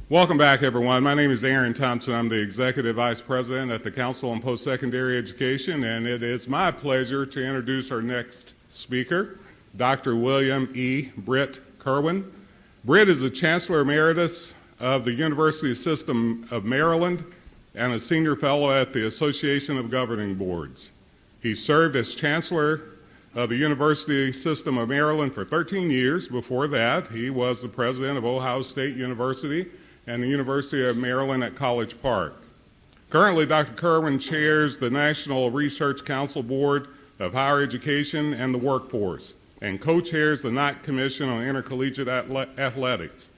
Welcome back, everyone. My name is Aaron Thompson. I'm the Executive Vice President at the Council on Post-Secondary Education, and it is my pleasure to introduce our next speaker, Dr. William E. Brit Kirwan. Brit is a Chancellor Emeritus of the University System of Maryland and a Senior Fellow at the Association of Governing Boards. He served as Chancellor of the University System of Maryland for 13 years. Before that, he was the President of Ohio State University and the University of Maryland at College Park. Currently, Dr. Kirwan chairs the National Research Council Board of Higher Education and the Workforce and co-chairs the Knott Commission on Intercollegiate Athletics.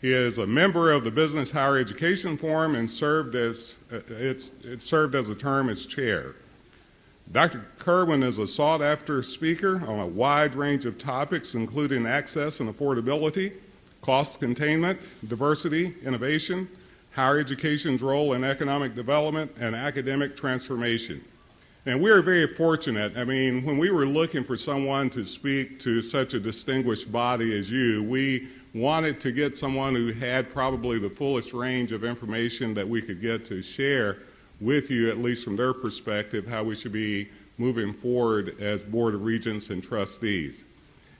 He is a member of the Business Higher Education Forum and served as a term as chair. Dr. Kirwan is a sought-after speaker on a wide range of topics, including access and affordability, cost containment, diversity, innovation, higher education's role in economic development, and academic transformation. And we are very fortunate. I mean, when we were looking for someone to speak to such a distinguished body as you, we wanted to get someone who had probably the fullest range of information that we could get to share with you, at least from their perspective, how we should be moving forward as Board of Regents and trustees.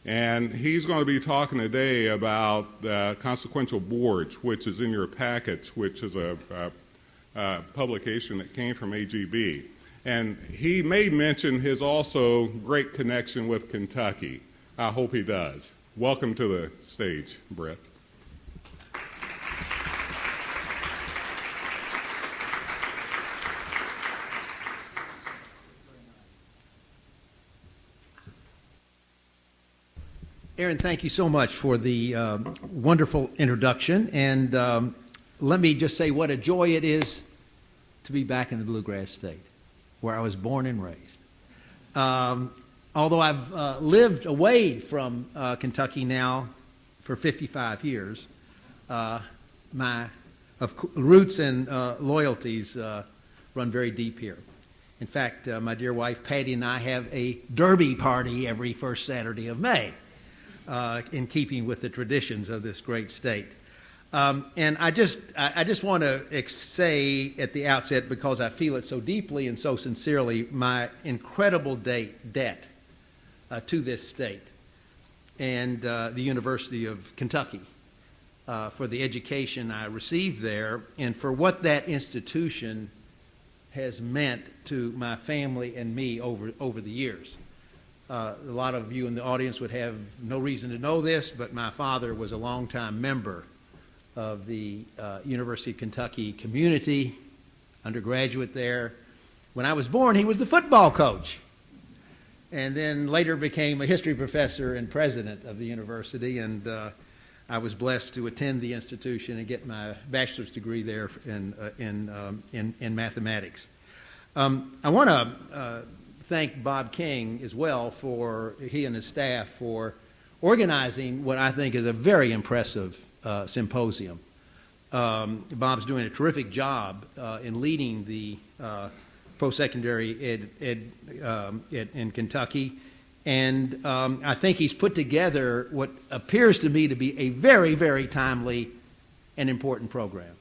And he's going to be talking today about Consequential Boards, which is in your packets, which is a publication that came from AGB. And he may mention his also great connection with Kentucky. I hope he does. Welcome to the stage, Brit. Aaron, thank you so much for the wonderful introduction. And let me just say what a joy it is to be back in the Bluegrass State, where I was born and raised. Although I've lived away from Kentucky now for 55 years, my roots and loyalties run very deep here. In fact, my dear wife Patty and I have a derby party every first Saturday of May. In keeping with the traditions of this great state. And I just want to say at the outset, because I feel it so deeply and so sincerely, my incredible debt to this state and the University of Kentucky for the education I received there and for what that institution has meant to my family and me over the years. A lot of you in the audience would have no reason to know this, but my father was a longtime member of the University of Kentucky community, undergraduate there. When I was born, he was the football coach, and then later became a history professor and president of the university, and I was blessed to attend the institution and get my bachelor's degree there in mathematics. I want to thank Bob King as well for he and his staff for organizing what I think is a very impressive symposium. Bob's doing a terrific job in leading the post-secondary ed in Kentucky, and I think he's put together what appears to me to be a very, very timely and important program.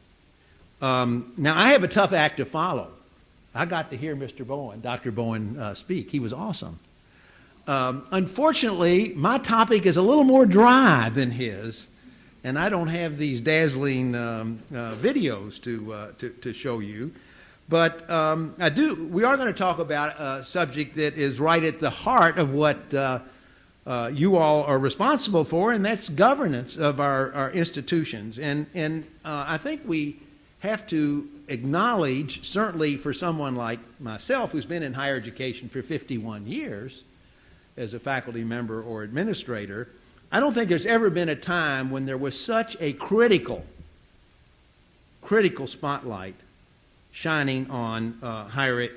Now, I have a tough act to follow. I got to hear Mr. Bowen, Dr. Bowen, speak. He was awesome. Unfortunately, my topic is a little more dry than his, and I don't have these dazzling videos to show you. But we are going to talk about a subject that is right at the heart of what you all are responsible for, and that's governance of our institutions. And I think we have to acknowledge, certainly for someone like myself who's been in higher education for 51 years as a faculty member or administrator, I don't think there's ever been a time when there was such a critical spotlight shining on higher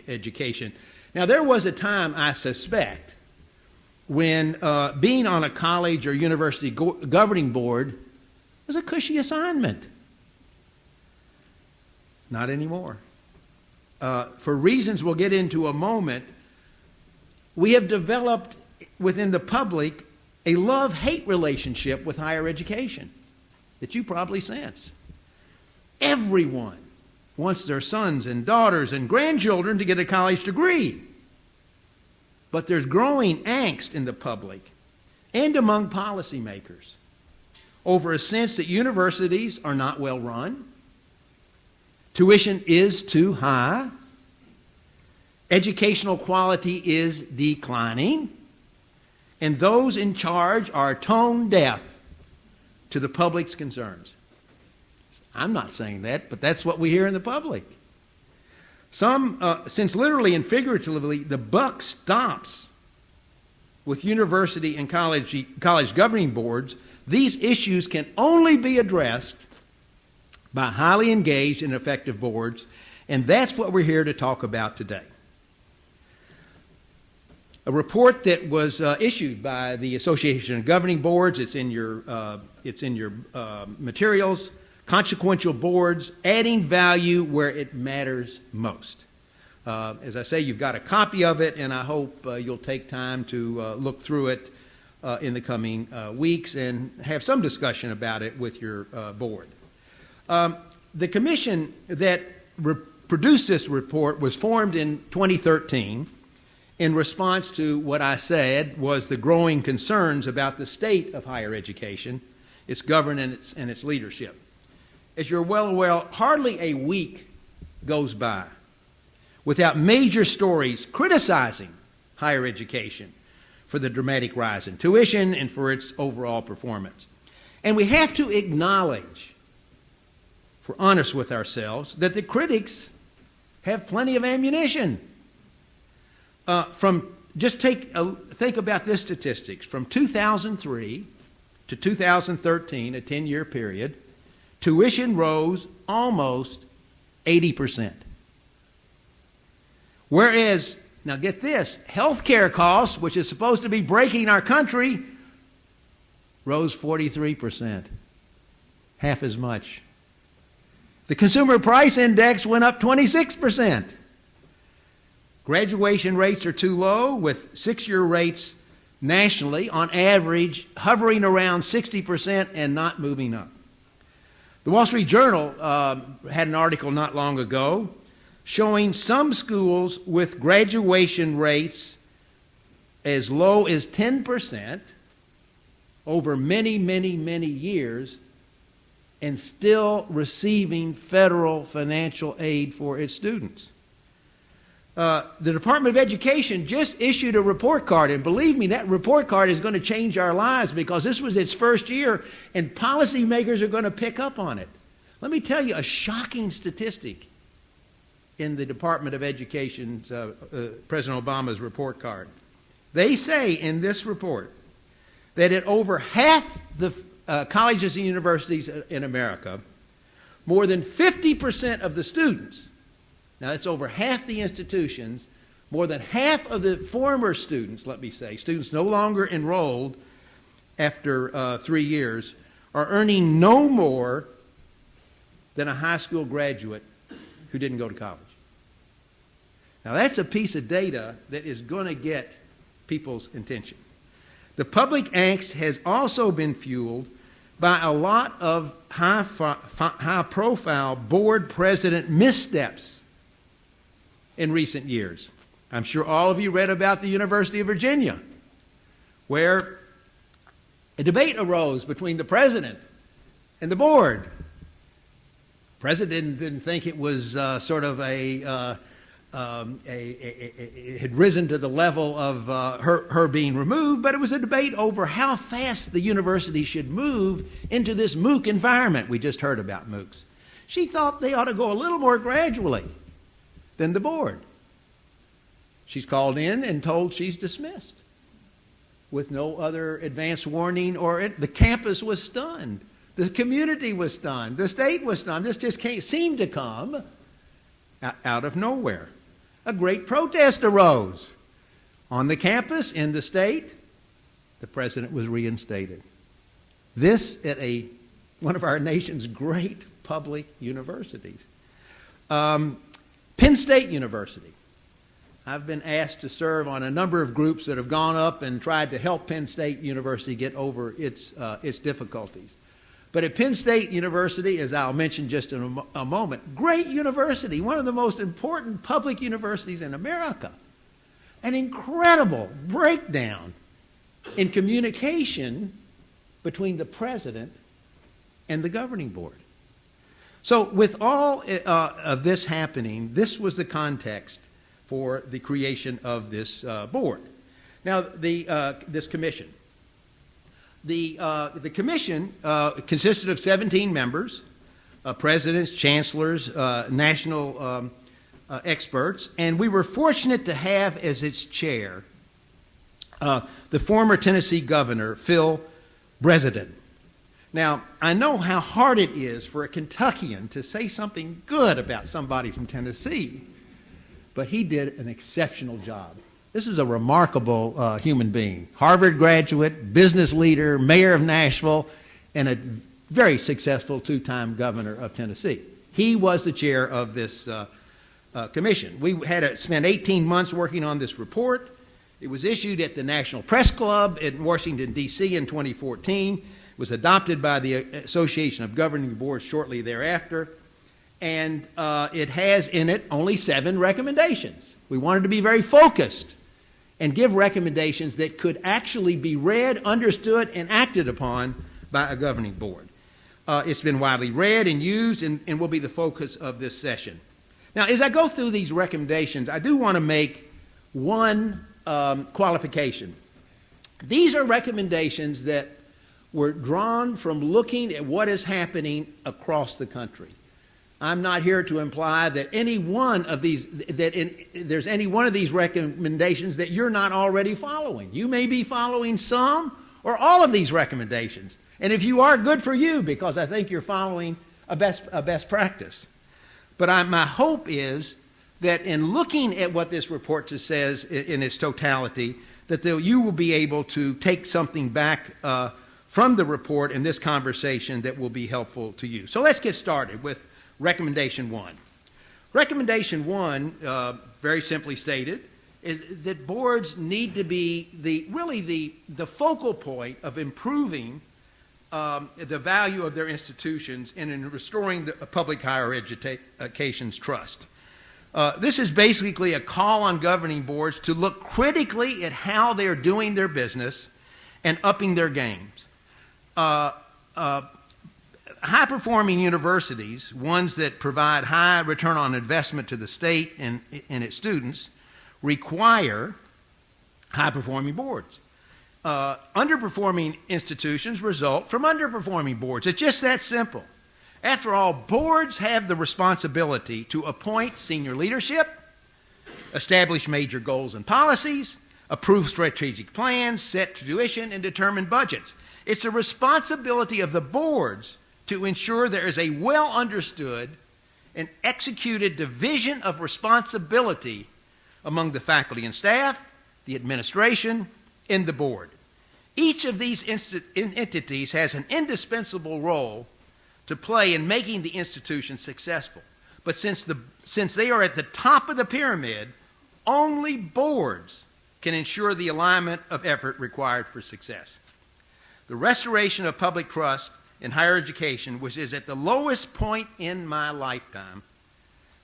education. Now, there was a time, I suspect, when being on a college or university governing board was a cushy assignment. Not anymore. For reasons we'll get into a moment, we have developed within the public a love-hate relationship with higher education. that you probably sense. Everyone wants their sons and daughters and grandchildren to get a college degree. But there's growing angst in the public and among policymakers over a sense that universities are not well run, tuition is too high, educational quality is declining, and those in charge are tone deaf to the public's concerns. I'm not saying that, but that's what we hear in the public. Since literally and figuratively the buck stops with university and college governing boards, these issues can only be addressed by highly engaged and effective boards, and that's what we're here to talk about today. A report that was issued by the Association of Governing Boards, it's in your materials, Consequential Boards, Adding Value Where It Matters Most. As I say, you've got a copy of it, and I hope you'll take time to look through it in the coming weeks and have some discussion about it with your board. The commission that produced this report was formed in 2013 in response to what I said was the growing concerns about the state of higher education, its governance, and its leadership. As you're well aware, hardly a week goes by without major stories criticizing higher education for the dramatic rise in tuition and for its overall performance. And we have to acknowledge, if we're honest with ourselves, that the critics have plenty of ammunition. Think about this statistics. From 2003 to 2013, a 10-year period, tuition rose almost 80%. Whereas, now get this, healthcare costs, which is supposed to be breaking our country, rose 43%, half as much. The consumer price index went up 26%. Graduation rates are too low, with six-year rates nationally, on average, hovering around 60% and not moving up. The Wall Street Journal had an article not long ago showing some schools with graduation rates as low as 10% over many, many, many years and still receiving federal financial aid for its students. The Department of Education just issued a report card, and believe me, that report card is going to change our lives because this was its first year, and policymakers are going to pick up on it. Let me tell you a shocking statistic in the Department of Education's President Obama's report card. They say in this report that at over half the colleges and universities in America, more than 50% of the students, now that's over half the institutions, more than half of the former students, let me say, students no longer enrolled after 3 years, are earning no more than a high school graduate who didn't go to college. Now that's a piece of data that is going to get people's attention. The public angst has also been fueled by a lot of high-profile board president missteps in recent years. I'm sure all of you read about the University of Virginia, where a debate arose between the president and the board. The president didn't think it was it had risen to the level of her being removed, but it was a debate over how fast the university should move into this MOOC environment. We just heard about MOOCs. She thought they ought to go a little more gradually than the board. She's called in and told she's dismissed with no other advance warning, or the campus was stunned. The community was stunned. The state was stunned. This just seemed to come out of nowhere. A great protest arose on the campus, in the state. The president was reinstated. This at one of our nation's great public universities. Penn State University. I've been asked to serve on a number of groups that have gone up and tried to help Penn State University get over its difficulties. But at Penn State University, as I'll mention just in a moment, great university, one of the most important public universities in America. An incredible breakdown in communication between the president and the governing board. So with all of this happening, this was the context for the creation of this board. Now, this commission. The commission consisted of 17 members, presidents, chancellors, national experts, and we were fortunate to have as its chair the former Tennessee governor, Phil Breseden. Now, I know how hard it is for a Kentuckian to say something good about somebody from Tennessee, but he did an exceptional job. This is a remarkable human being. Harvard graduate, business leader, mayor of Nashville, and a very successful two-time governor of Tennessee. He was the chair of this commission. We had spent 18 months working on this report. It was issued at the National Press Club in Washington, D.C. in 2014. It was adopted by the Association of Governing Boards shortly thereafter. And it has in it only 7 recommendations. We wanted to be very focused and give recommendations that could actually be read, understood, and acted upon by a governing board. It's been widely read and used and will be the focus of this session. Now, as I go through these recommendations, I do want to make one qualification. These are recommendations that were drawn from looking at what is happening across the country. I'm not here to imply that any one of these, there's any one of these recommendations that you're not already following. You may be following some or all of these recommendations. And if you are, good for you, because I think you're following a best practice. But my hope is that in looking at what this report says in its totality, that you will be able to take something back from the report and this conversation that will be helpful to you. So let's get started with Recommendation 1. Recommendation 1, very simply stated, is that boards need to be the focal point of improving the value of their institutions and in restoring the public higher education's trust. This is basically a call on governing boards to look critically at how they're doing their business and upping their games. High-performing universities, ones that provide high return on investment to the state and its students, require high-performing boards. Underperforming institutions result from underperforming boards. It's just that simple. After all, boards have the responsibility to appoint senior leadership, establish major goals and policies, approve strategic plans, set tuition, and determine budgets. It's the responsibility of the boards to ensure there is a well-understood and executed division of responsibility among the faculty and staff, the administration, and the board. Each of these entities has an indispensable role to play in making the institution successful. But since they are at the top of the pyramid, only boards can ensure the alignment of effort required for success. The restoration of public trust in higher education, which is at the lowest point in my lifetime,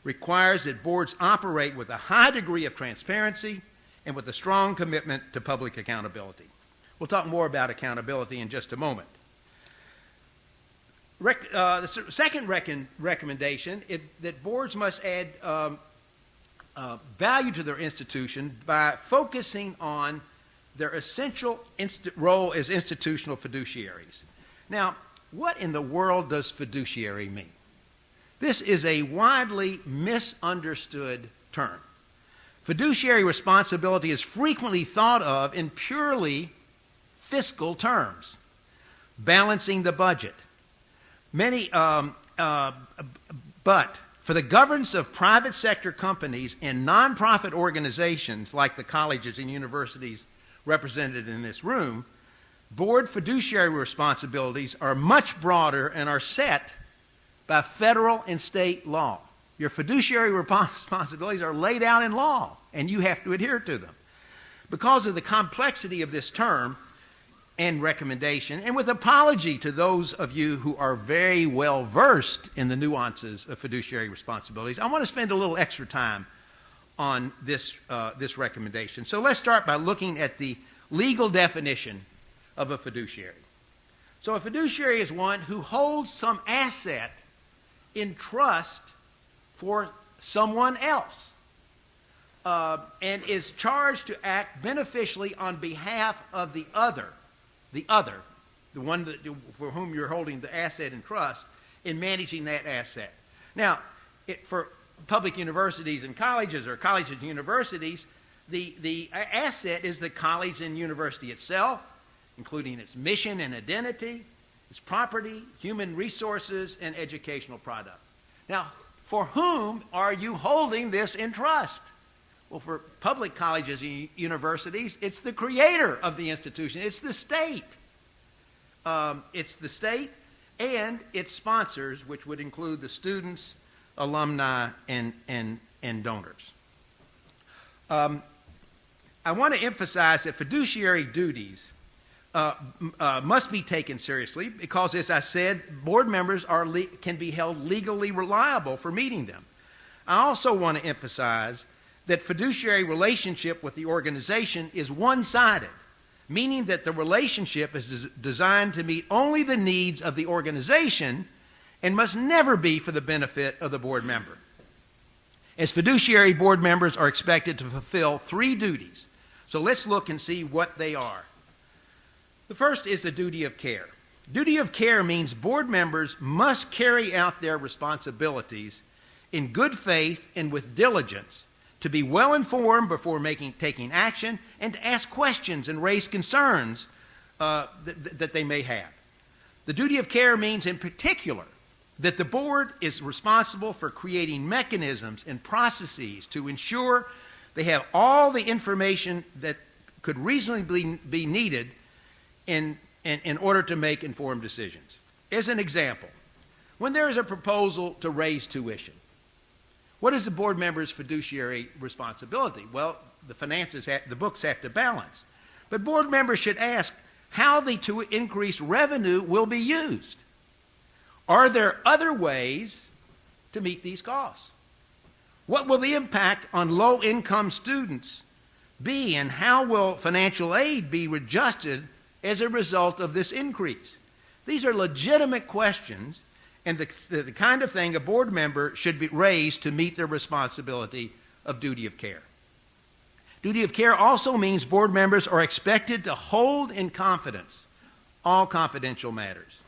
requires that boards operate with a high degree of transparency and with a strong commitment to public accountability. We'll talk more about accountability in just a moment. The second recommendation is that boards must add value to their institution by focusing on their essential role as institutional fiduciaries. Now, what in the world does fiduciary mean? This is a widely misunderstood term. Fiduciary responsibility is frequently thought of in purely fiscal terms, balancing the budget. But for the governance of private sector companies and nonprofit organizations like the colleges and universities represented in this room, board fiduciary responsibilities are much broader and are set by federal and state law. Your fiduciary responsibilities are laid out in law, and you have to adhere to them. Because of the complexity of this term, and recommendation, and with apology to those of you who are very well versed in the nuances of fiduciary responsibilities, I want to spend a little extra time on this recommendation. So let's start by looking at the legal definition of a fiduciary. So a fiduciary is one who holds some asset in trust for someone else and is charged to act beneficially on behalf of the one for whom you're holding the asset in trust, in managing that asset. Now, for public universities and colleges, or colleges and universities, the asset is the college and university itself, including its mission and identity, its property, human resources, and educational product. Now, for whom are you holding this in trust? Well, for public colleges and universities, it's the creator of the institution. It's the state. It's the state and its sponsors, which would include the students, alumni, and donors. I want to emphasize that fiduciary duties must be taken seriously because, as I said, board members can be held legally reliable for meeting them. I also want to emphasize that fiduciary relationship with the organization is one-sided, meaning that the relationship is designed to meet only the needs of the organization and must never be for the benefit of the board member. As fiduciary, board members are expected to fulfill 3 duties. So let's look and see what they are. The first is the duty of care. Duty of care means board members must carry out their responsibilities in good faith and with diligence, to be well informed before taking action, and to ask questions and raise concerns that they may have. The duty of care means, in particular, that the board is responsible for creating mechanisms and processes to ensure they have all the information that could reasonably be needed in order to make informed decisions. As an example, when there is a proposal to raise tuition, what is the board member's fiduciary responsibility? Well, the books have to balance. But board members should ask how the to increase revenue will be used. Are there other ways to meet these costs? What will the impact on low-income students be, and how will financial aid be adjusted as a result of this increase? These are legitimate questions, and the kind of thing a board member should be raised to meet their responsibility of duty of care. Duty of care also means board members are expected to hold in confidence all confidential matters.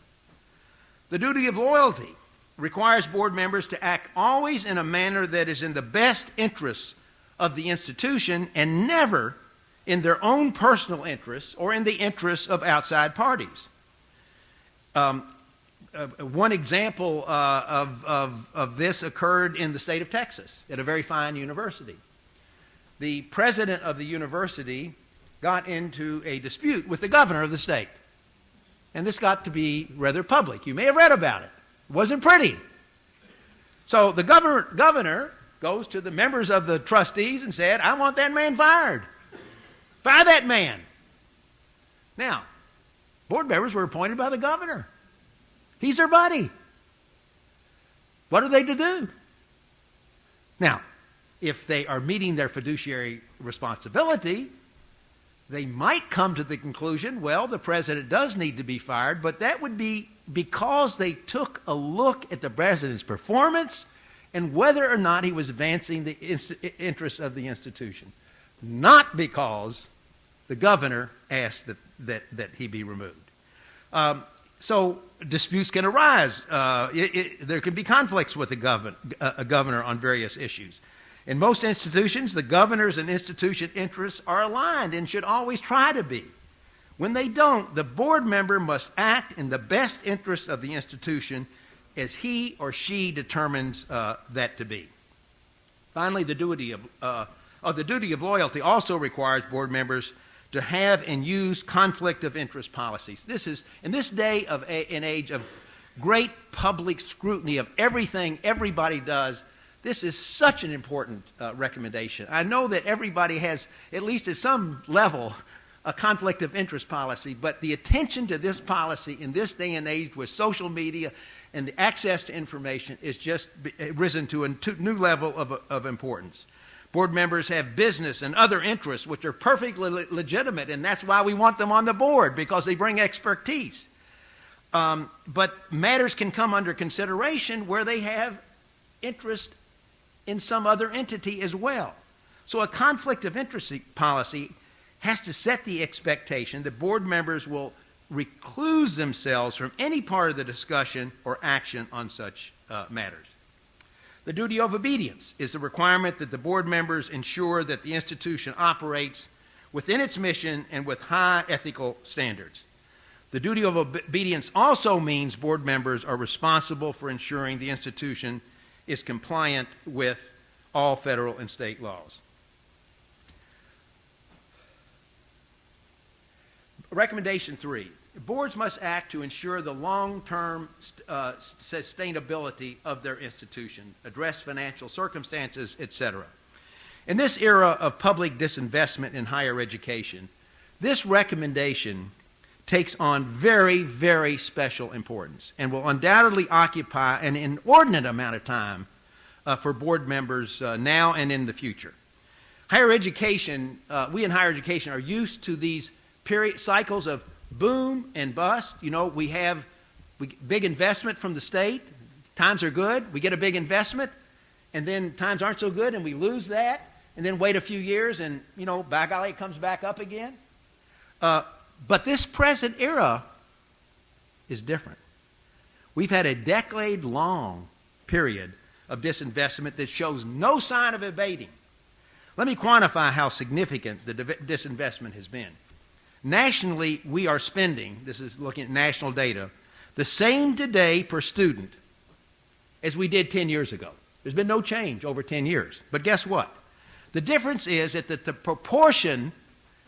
The duty of loyalty requires board members to act always in a manner that is in the best interests of the institution and never in their own personal interests or in the interests of outside parties. One example of this occurred in the state of Texas at a very fine university. The president of the university got into a dispute with the governor of the state. And this got to be rather public. You may have read about it. It wasn't pretty. So the governor goes to the members of the trustees and said, I want that man fired. Fire that man. Now, board members were appointed by the governor. He's their buddy. What are they to do? Now, if they are meeting their fiduciary responsibility, they might come to the conclusion, well, the president does need to be fired, but that would be because they took a look at the president's performance and whether or not he was advancing the interests of the institution, not because the governor asked that he be removed. So disputes can arise. There can be conflicts with a governor on various issues. In most institutions, the governor's and institution interests are aligned and should always try to be. When they don't, the board member must act in the best interest of the institution as he or she determines that to be. Finally, the duty of loyalty also requires board members to have and use conflict of interest policies. This is, in this day of an age of great public scrutiny of everything everybody does, this is such an important recommendation. I know that everybody has, at least at some level, a conflict of interest policy, but the attention to this policy in this day and age with social media and the access to information is just risen to a new level of importance. Board members have business and other interests which are perfectly legitimate, and that's why we want them on the board, because they bring expertise. But matters can come under consideration where they have interest in some other entity as well. So a conflict of interest policy has to set the expectation that board members will recluse themselves from any part of the discussion or action on such matters. The duty of obedience is the requirement that the board members ensure that the institution operates within its mission and with high ethical standards. The duty of obedience also means board members are responsible for ensuring the institution is compliant with all federal and state laws. Recommendation 3. Boards must act to ensure the long-term sustainability of their institution, address financial circumstances, etc. In this era of public disinvestment in higher education, this recommendation takes on very, very special importance and will undoubtedly occupy an inordinate amount of time for board members now and in the future. Higher education, we in higher education are used to these cycles of boom and bust. You know, we have big investment from the state. Times are good. We get a big investment, and then times aren't so good, and we lose that, and then wait a few years, and, you know, by golly, it comes back up again. But this present era is different. We've had a decade-long period of disinvestment that shows no sign of abating. Let me quantify how significant the disinvestment has been. Nationally, we are spending, this is looking at national data, the same today per student as we did 10 years ago. There's been no change over 10 years. But guess what? The difference is that the proportion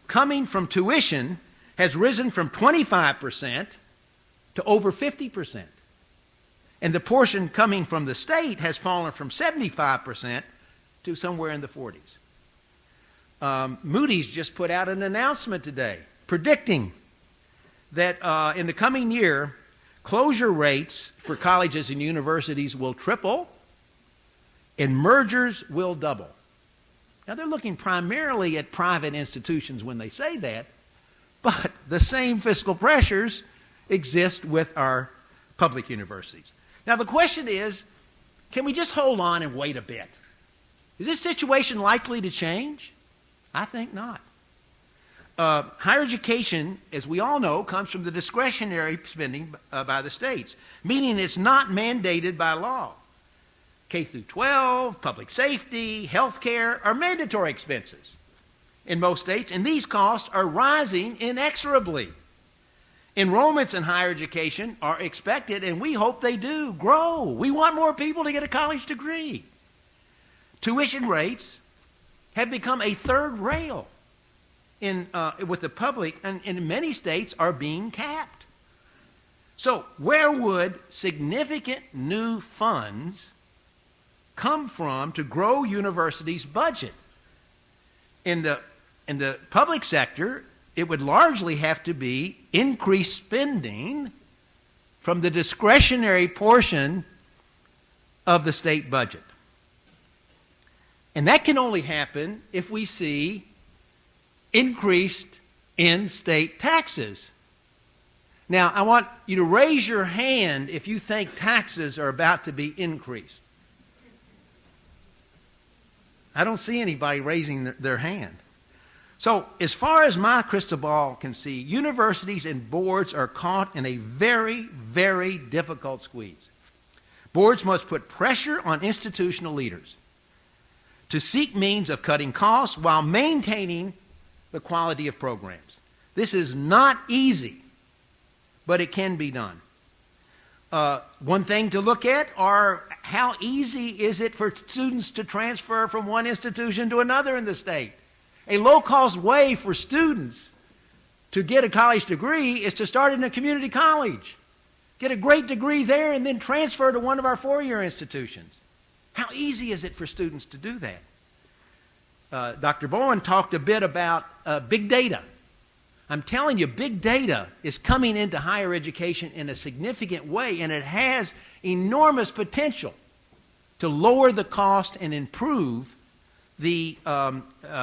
coming from tuition has risen from 25% to over 50%. And the portion coming from the state has fallen from 75% to somewhere in the 40s. Moody's just put out an announcement today predicting that in the coming year, closure rates for colleges and universities will triple and mergers will double. Now, they're looking primarily at private institutions when they say that, but the same fiscal pressures exist with our public universities. Now, the question is, can we just hold on and wait a bit? Is this situation likely to change? I think not. Higher education, as we all know, comes from the discretionary spending by the states, meaning it's not mandated by law. K through 12, public safety, health care are mandatory expenses in most states, and these costs are rising inexorably. Enrollments in higher education are expected, and we hope they do, grow. We want more people to get a college degree. Tuition rates have become a third rail with the public, and in many states are being capped. So where would significant new funds come from to grow universities' budget? In the public sector, it would largely have to be increased spending from the discretionary portion of the state budget. And that can only happen if we see increased in-state taxes. Now, I want you to raise your hand if you think taxes are about to be increased. I don't see anybody raising their hand. So, as far as my crystal ball can see, universities and boards are caught in a very, very difficult squeeze. Boards must put pressure on institutional leaders to seek means of cutting costs while maintaining the quality of programs. This is not easy, but it can be done. One thing to look at are how easy is it for students to transfer from one institution to another in the state. A low-cost way for students to get a college degree is to start in a community college, get a great degree there, and then transfer to one of our four-year institutions. How easy is it for students to do that? Dr. Bowen talked a bit about big data I'm telling you, big data is coming into higher education in a significant way, and it has enormous potential to lower the cost and improve the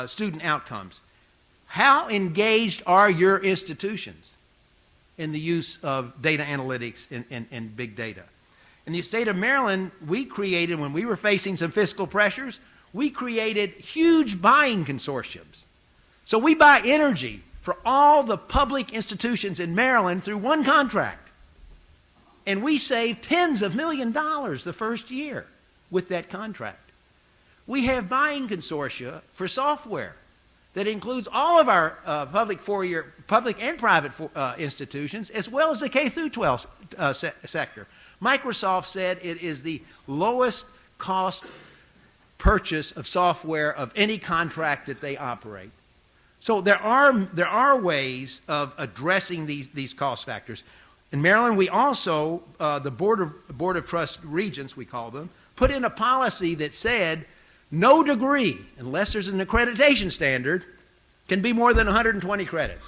student outcomes. How engaged are your institutions in the use of data analytics and big data? In the state of Maryland, we created, when we were facing some fiscal pressures, we created huge buying consortiums. So we buy energy for all the public institutions in Maryland through one contract. And we saved tens of millions of dollars the first year with that contract. We have buying consortia for software that includes all of our public and private institutions, as well as the K through 12 sector. Microsoft said it is the lowest cost purchase of software of any contract that they operate. So there are ways of addressing these cost factors. In Maryland, we also, the Board of Trust Regents, we call them, put in a policy that said no degree, unless there's an accreditation standard, can be more than 120 credits.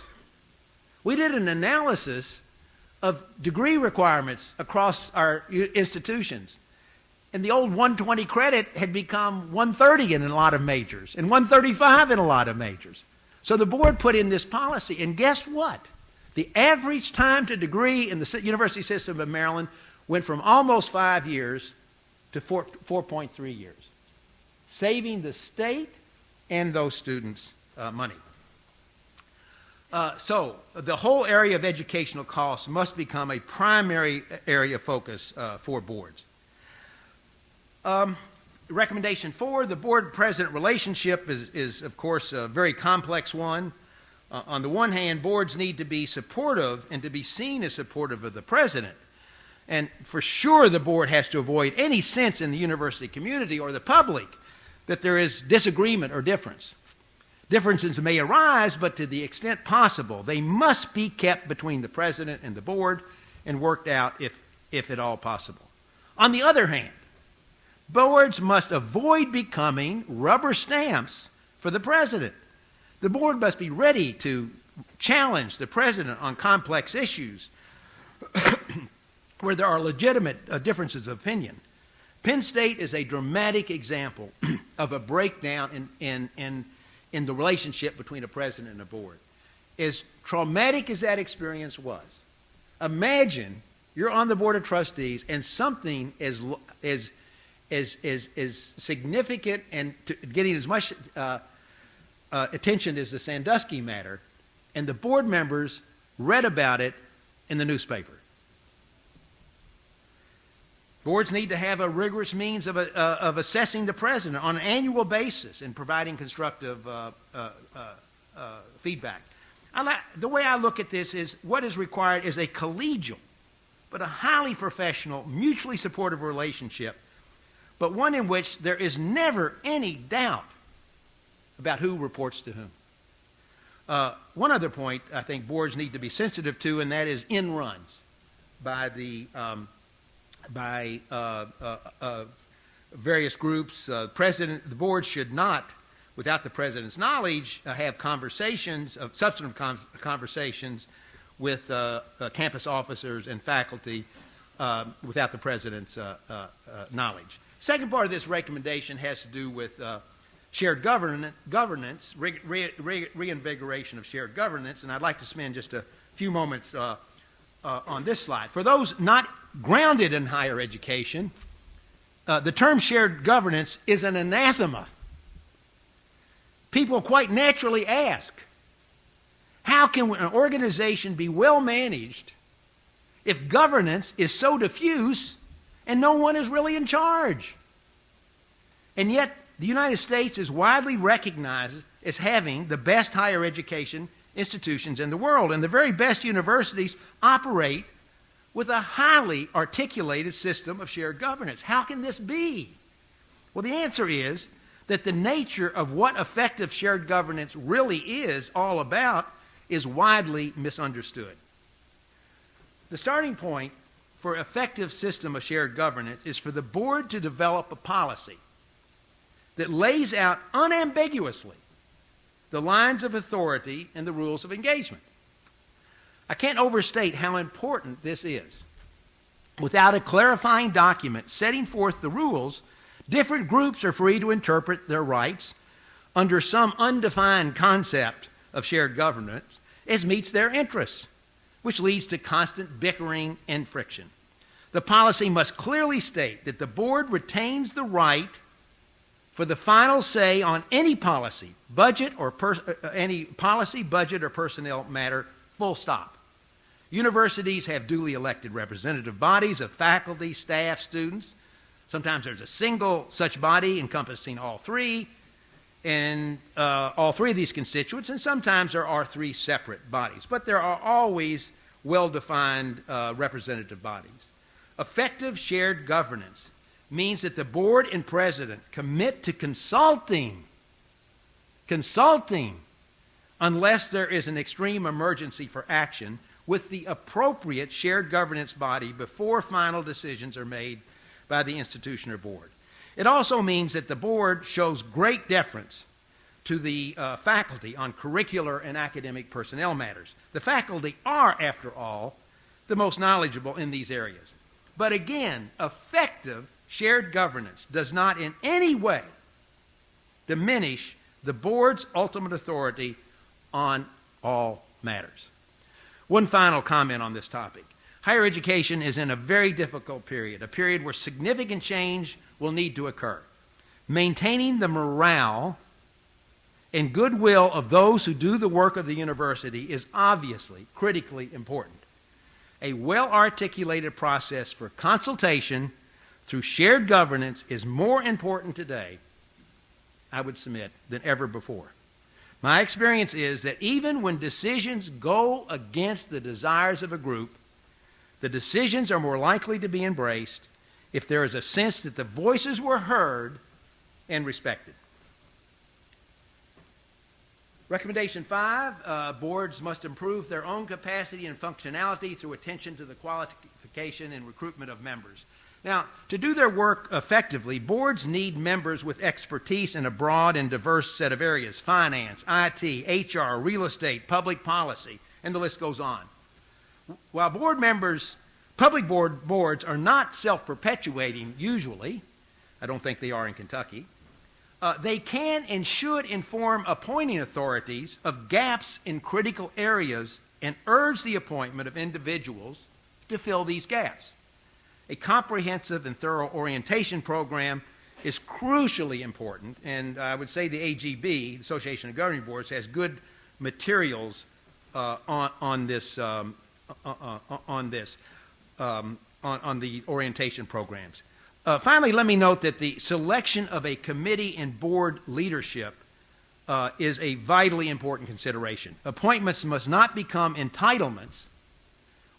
We did an analysis of degree requirements across our institutions. And the old 120 credit had become 130 in a lot of majors and 135 in a lot of majors. So the board put in this policy, and guess what? The average time to degree in the university system of Maryland went from almost 5 years to 4.3 years, saving the state and those students money. So the whole area of educational costs must become a primary area of focus for boards. Recommendation 4, the board-president relationship is, of course, a very complex one. On the one hand, boards need to be supportive and to be seen as supportive of the president. And for sure, the board has to avoid any sense in the university community or the public that there is disagreement or difference. Differences may arise, but to the extent possible, they must be kept between the president and the board and worked out if at all possible. On the other hand, boards must avoid becoming rubber stamps for the president. The board must be ready to challenge the president on complex issues where there are legitimate differences of opinion. Penn State is a dramatic example of a breakdown in the relationship between a president and a board. As traumatic as that experience was, imagine you're on the board of trustees and something as significant and getting as much attention as the Sandusky matter, and the board members read about it in the newspaper. Boards need to have a rigorous means of assessing the president on an annual basis and providing constructive feedback. The way I look at this is what is required is a collegial, but a highly professional, mutually supportive relationship, but one in which there is never any doubt about who reports to whom. One other point I think boards need to be sensitive to, and that is in-runs by the various groups. The board should not, without the president's knowledge, have conversations, substantive conversations with campus officers and faculty without the president's knowledge. Second part of this recommendation has to do with shared governance, reinvigoration of shared governance, and I'd like to spend just a few moments on this slide. For those not grounded in higher education, the term shared governance is an anathema. People quite naturally ask, how can an organization be well managed if governance is so diffuse and no one is really in charge? And yet, the United States is widely recognized as having the best higher education institutions in the world, and the very best universities operate with a highly articulated system of shared governance. How can this be? Well, the answer is that the nature of what effective shared governance really is all about is widely misunderstood. The starting point for an effective system of shared governance is for the board to develop a policy that lays out unambiguously the lines of authority and the rules of engagement. I can't overstate how important this is. Without a clarifying document setting forth the rules, different groups are free to interpret their rights under some undefined concept of shared governance as meets their interests, which leads to constant bickering and friction. The policy must clearly state that the board retains the right for the final say on any policy, budget, or personnel matter, full stop. Universities have duly elected representative bodies of faculty, staff, students. Sometimes there's a single such body encompassing all three of these constituents, and sometimes there are three separate bodies. But there are always well-defined representative bodies. Effective shared governance means that the board and president commit to consulting, unless there is an extreme emergency for action, with the appropriate shared governance body before final decisions are made by the institution or board. It also means that the board shows great deference to the faculty on curricular and academic personnel matters. The faculty are, after all, the most knowledgeable in these areas. But again, effective shared governance does not in any way diminish the board's ultimate authority on all matters. One final comment on this topic. Higher education is in a very difficult period, a period where significant change will need to occur. Maintaining the morale and goodwill of those who do the work of the university is obviously critically important. A well-articulated process for consultation through shared governance is more important today, I would submit, than ever before. My experience is that even when decisions go against the desires of a group, the decisions are more likely to be embraced if there is a sense that the voices were heard and respected. Recommendation 5, boards must improve their own capacity and functionality through attention to the qualification and recruitment of members. Now, to do their work effectively, boards need members with expertise in a broad and diverse set of areas: finance, IT, HR, real estate, public policy, and the list goes on. While public boards are not self-perpetuating usually, I don't think they are in Kentucky, they can and should inform appointing authorities of gaps in critical areas and urge the appointment of individuals to fill these gaps. A comprehensive and thorough orientation program is crucially important, and I would say the AGB, the Association of Governing Boards, has good materials on the orientation programs. Finally, let me note that the selection of a committee and board leadership is a vitally important consideration. Appointments must not become entitlements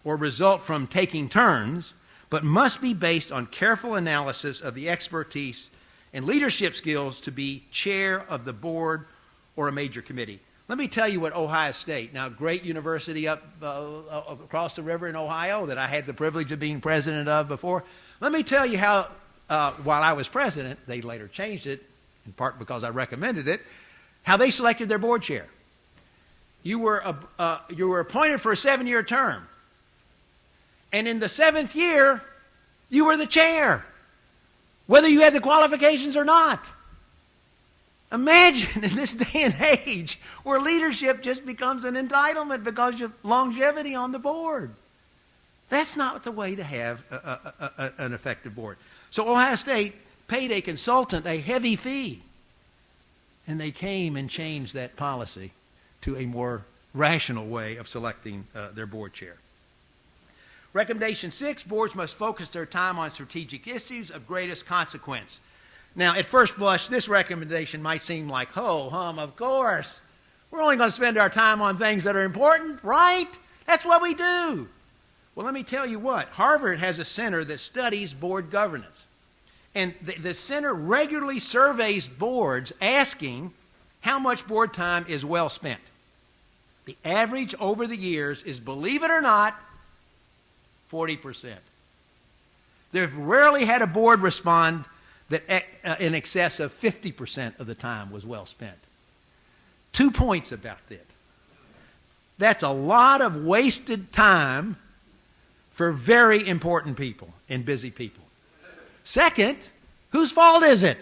or result from taking turns, but must be based on careful analysis of the expertise and leadership skills to be chair of the board or a major committee. Let me tell you what Ohio State, now a great university up across the river in Ohio that I had the privilege of being president of before, let me tell you how, while I was president, they later changed it, in part because I recommended it, how they selected their board chair. You were appointed for a 7-year term. And in the 7th year, you were the chair, whether you had the qualifications or not. Imagine in this day and age where leadership just becomes an entitlement because of longevity on the board. That's not the way to have an effective board. So Ohio State paid a consultant a heavy fee, and they came and changed that policy to a more rational way of selecting their board chair. Recommendation 6, boards must focus their time on strategic issues of greatest consequence. Now, at first blush, this recommendation might seem like, ho-hum, of course. We're only going to spend our time on things that are important, right? That's what we do. Well, let me tell you what. Harvard has a center that studies board governance. And the center regularly surveys boards asking how much board time is well spent. The average over the years is, believe it or not, 40%. They've rarely had a board respond that in excess of 50% of the time was well spent. 2 points about that. That's a lot of wasted time for very important people and busy people. Second, whose fault is it?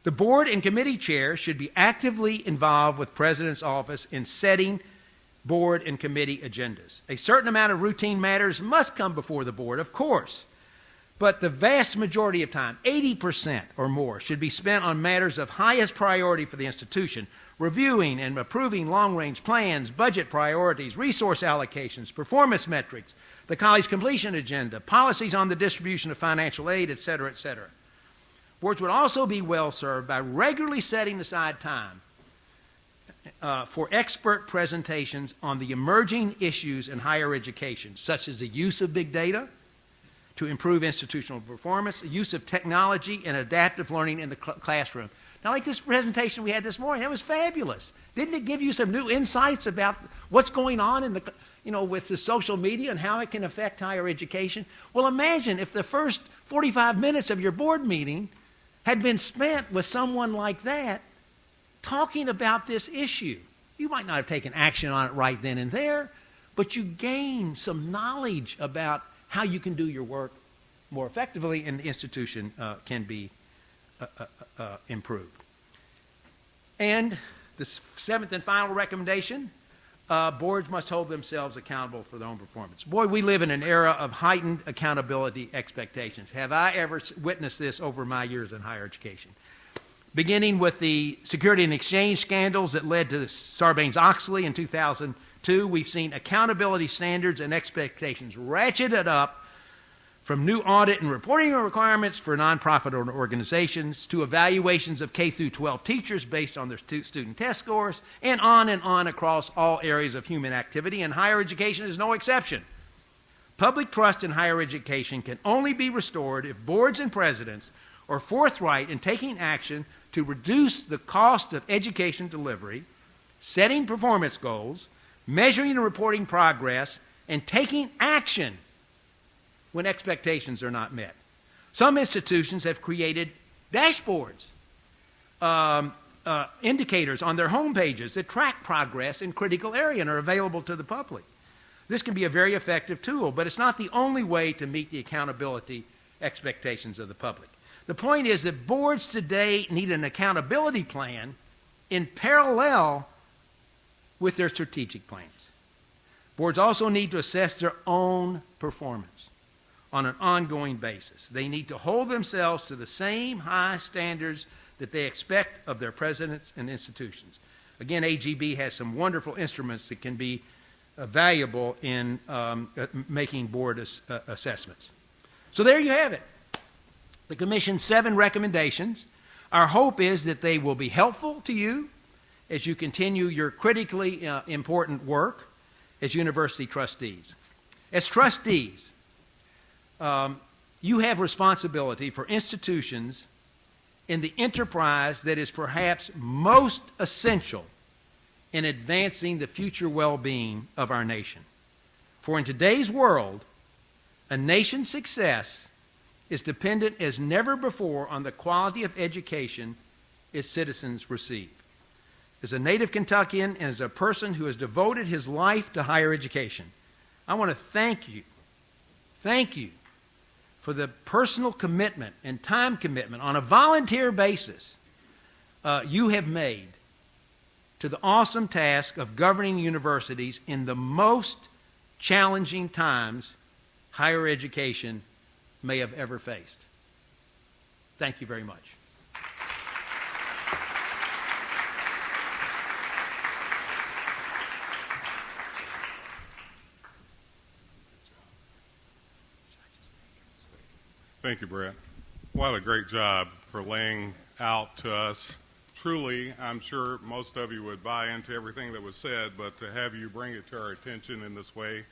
The board and committee chairs should be actively involved with President's office in setting board and committee agendas. A certain amount of routine matters must come before the board, of course, but the vast majority of time, 80% or more, should be spent on matters of highest priority for the institution, reviewing and approving long-range plans, budget priorities, resource allocations, performance metrics, the college completion agenda, policies on the distribution of financial aid, etc., etc. Boards would also be well served by regularly setting aside time for expert presentations on the emerging issues in higher education, such as the use of big data to improve institutional performance, the use of technology and adaptive learning in the classroom. Now, like this presentation we had this morning, that was fabulous. Didn't it give you some new insights about what's going on in the, with the social media and how it can affect higher education? Well, imagine if the first 45 minutes of your board meeting had been spent with someone like that talking about this issue. You might not have taken action on it right then and there, but you gain some knowledge about how you can do your work more effectively, and the institution can be improved. And the seventh and final recommendation, boards must hold themselves accountable for their own performance. Boy, we live in an era of heightened accountability expectations. Have I ever witnessed this over my years in higher education? Beginning with the Security and Exchange scandals that led to Sarbanes-Oxley in 2002, we've seen accountability standards and expectations ratcheted up from new audit and reporting requirements for nonprofit organizations to evaluations of K through 12 teachers based on their student test scores, and on across all areas of human activity, and higher education is no exception. Public trust in higher education can only be restored if boards and presidents are forthright in taking action to reduce the cost of education delivery, setting performance goals, measuring and reporting progress, and taking action when expectations are not met. Some institutions have created dashboards, indicators on their home pages that track progress in critical areas and are available to the public. This can be a very effective tool, but it's not the only way to meet the accountability expectations of the public. The point is that boards today need an accountability plan in parallel with their strategic plans. Boards also need to assess their own performance on an ongoing basis. They need to hold themselves to the same high standards that they expect of their presidents and institutions. Again, AGB has some wonderful instruments that can be valuable in making board assessments. So there you have it. The Commission's 7 recommendations. Our hope is that they will be helpful to you as you continue your critically important work as university trustees. As trustees, you have responsibility for institutions in the enterprise that is perhaps most essential in advancing the future well-being of our nation. For in today's world, a nation's success is dependent as never before on the quality of education its citizens receive. As a native Kentuckian and as a person who has devoted his life to higher education, I want to thank you for the personal commitment and time commitment on a volunteer basis you have made to the awesome task of governing universities in the most challenging times higher education may have ever faced. Thank you very much. Thank you, Brit. What a great job for laying out to us. Truly, I'm sure most of you would buy into everything that was said, but to have you bring it to our attention in this way,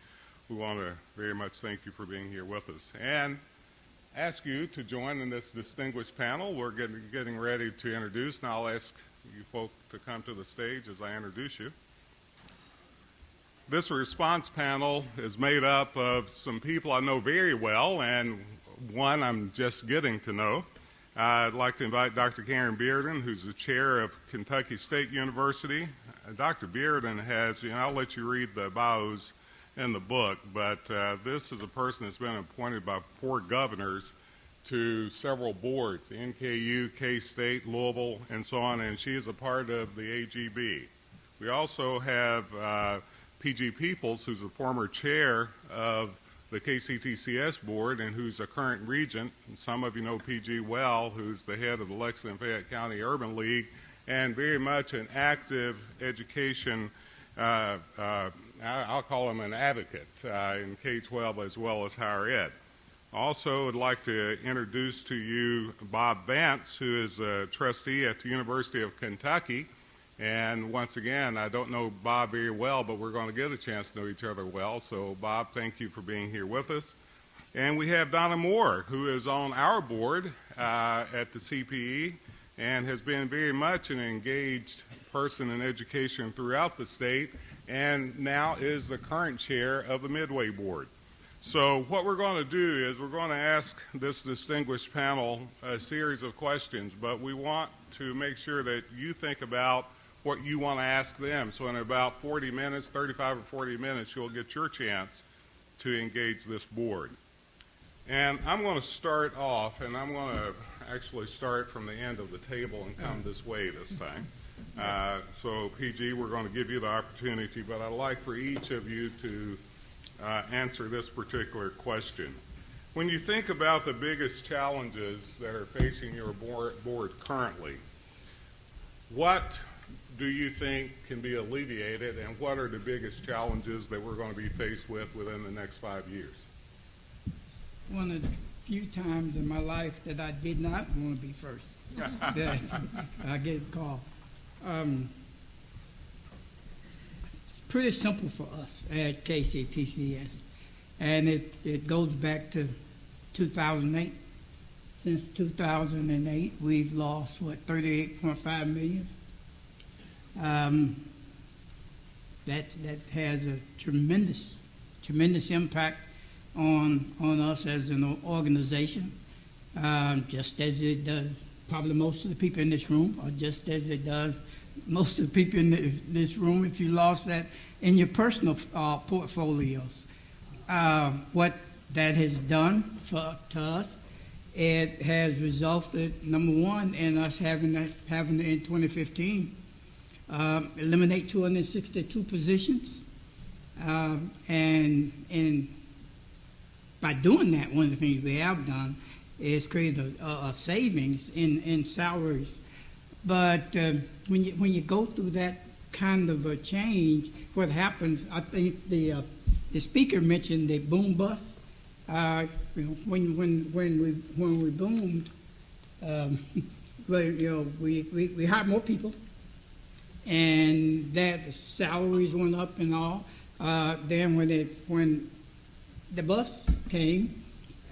we want to very much thank you for being here with us. And ask you to join in this distinguished panel. We're getting ready to introduce, and I'll ask you folk to come to the stage as I introduce you. This response panel is made up of some people I know very well, and one I'm just getting to know. I'd like to invite Dr. Karen Bearden, who's the chair of Kentucky State University. Dr. Bearden has, I'll let you read the bios in the book, but this is a person that's been appointed by 4 governors to several boards, NKU, K-State, Louisville, and so on, and she is a part of the AGB. We also have P.G. Peoples, who's the former chair of the KCTCS board and who's a current regent. And some of you know P.G. well, who's the head of the Lexington and Fayette County Urban League and very much an active education, I'll call him an advocate in K-12 as well as higher ed. Also, I'd like to introduce to you Bob Vance, who is a trustee at the University of Kentucky. And once again, I don't know Bob very well, but we're going to get a chance to know each other well. So, Bob, thank you for being here with us. And we have Donna Moore, who is on our board at the CPE and has been very much an engaged person in education throughout the state and now is the current chair of the Midway Board. So what we're going to do is we're going to ask this distinguished panel a series of questions, but we want to make sure that you think about what you want to ask them. So in about 40 minutes, 35 or 40 minutes, you'll get your chance to engage this board. And I'm going to start off, and I'm going to actually start from the end of the table and come this way this time. So PG, we're going to give you the opportunity, but I'd like for each of you to answer this particular question. When you think about the biggest challenges that are facing your board currently, what do you think can be alleviated, and what are the biggest challenges that we're going to be faced with within the next 5 years? One of the few times in my life that I did not want to be first. That I get a call. It's pretty simple for us at KCTCS, and it goes back to 2008. Since 2008, we've lost, 38.5 million? That has a tremendous impact on us as an organization, just as it does probably most of the people in this room, or just as it does most of the people in this room if you lost that in your personal portfolios. What that has done to us, it has resulted, number one, in us having to in 2015 eliminate 262 positions, and by doing that, one of the things we have done is create a savings in salaries. But when you go through that kind of a change, what happens? I think the speaker mentioned the boom bust. When we boomed, we hired more people, and that the salaries went up and all. Then when the bus came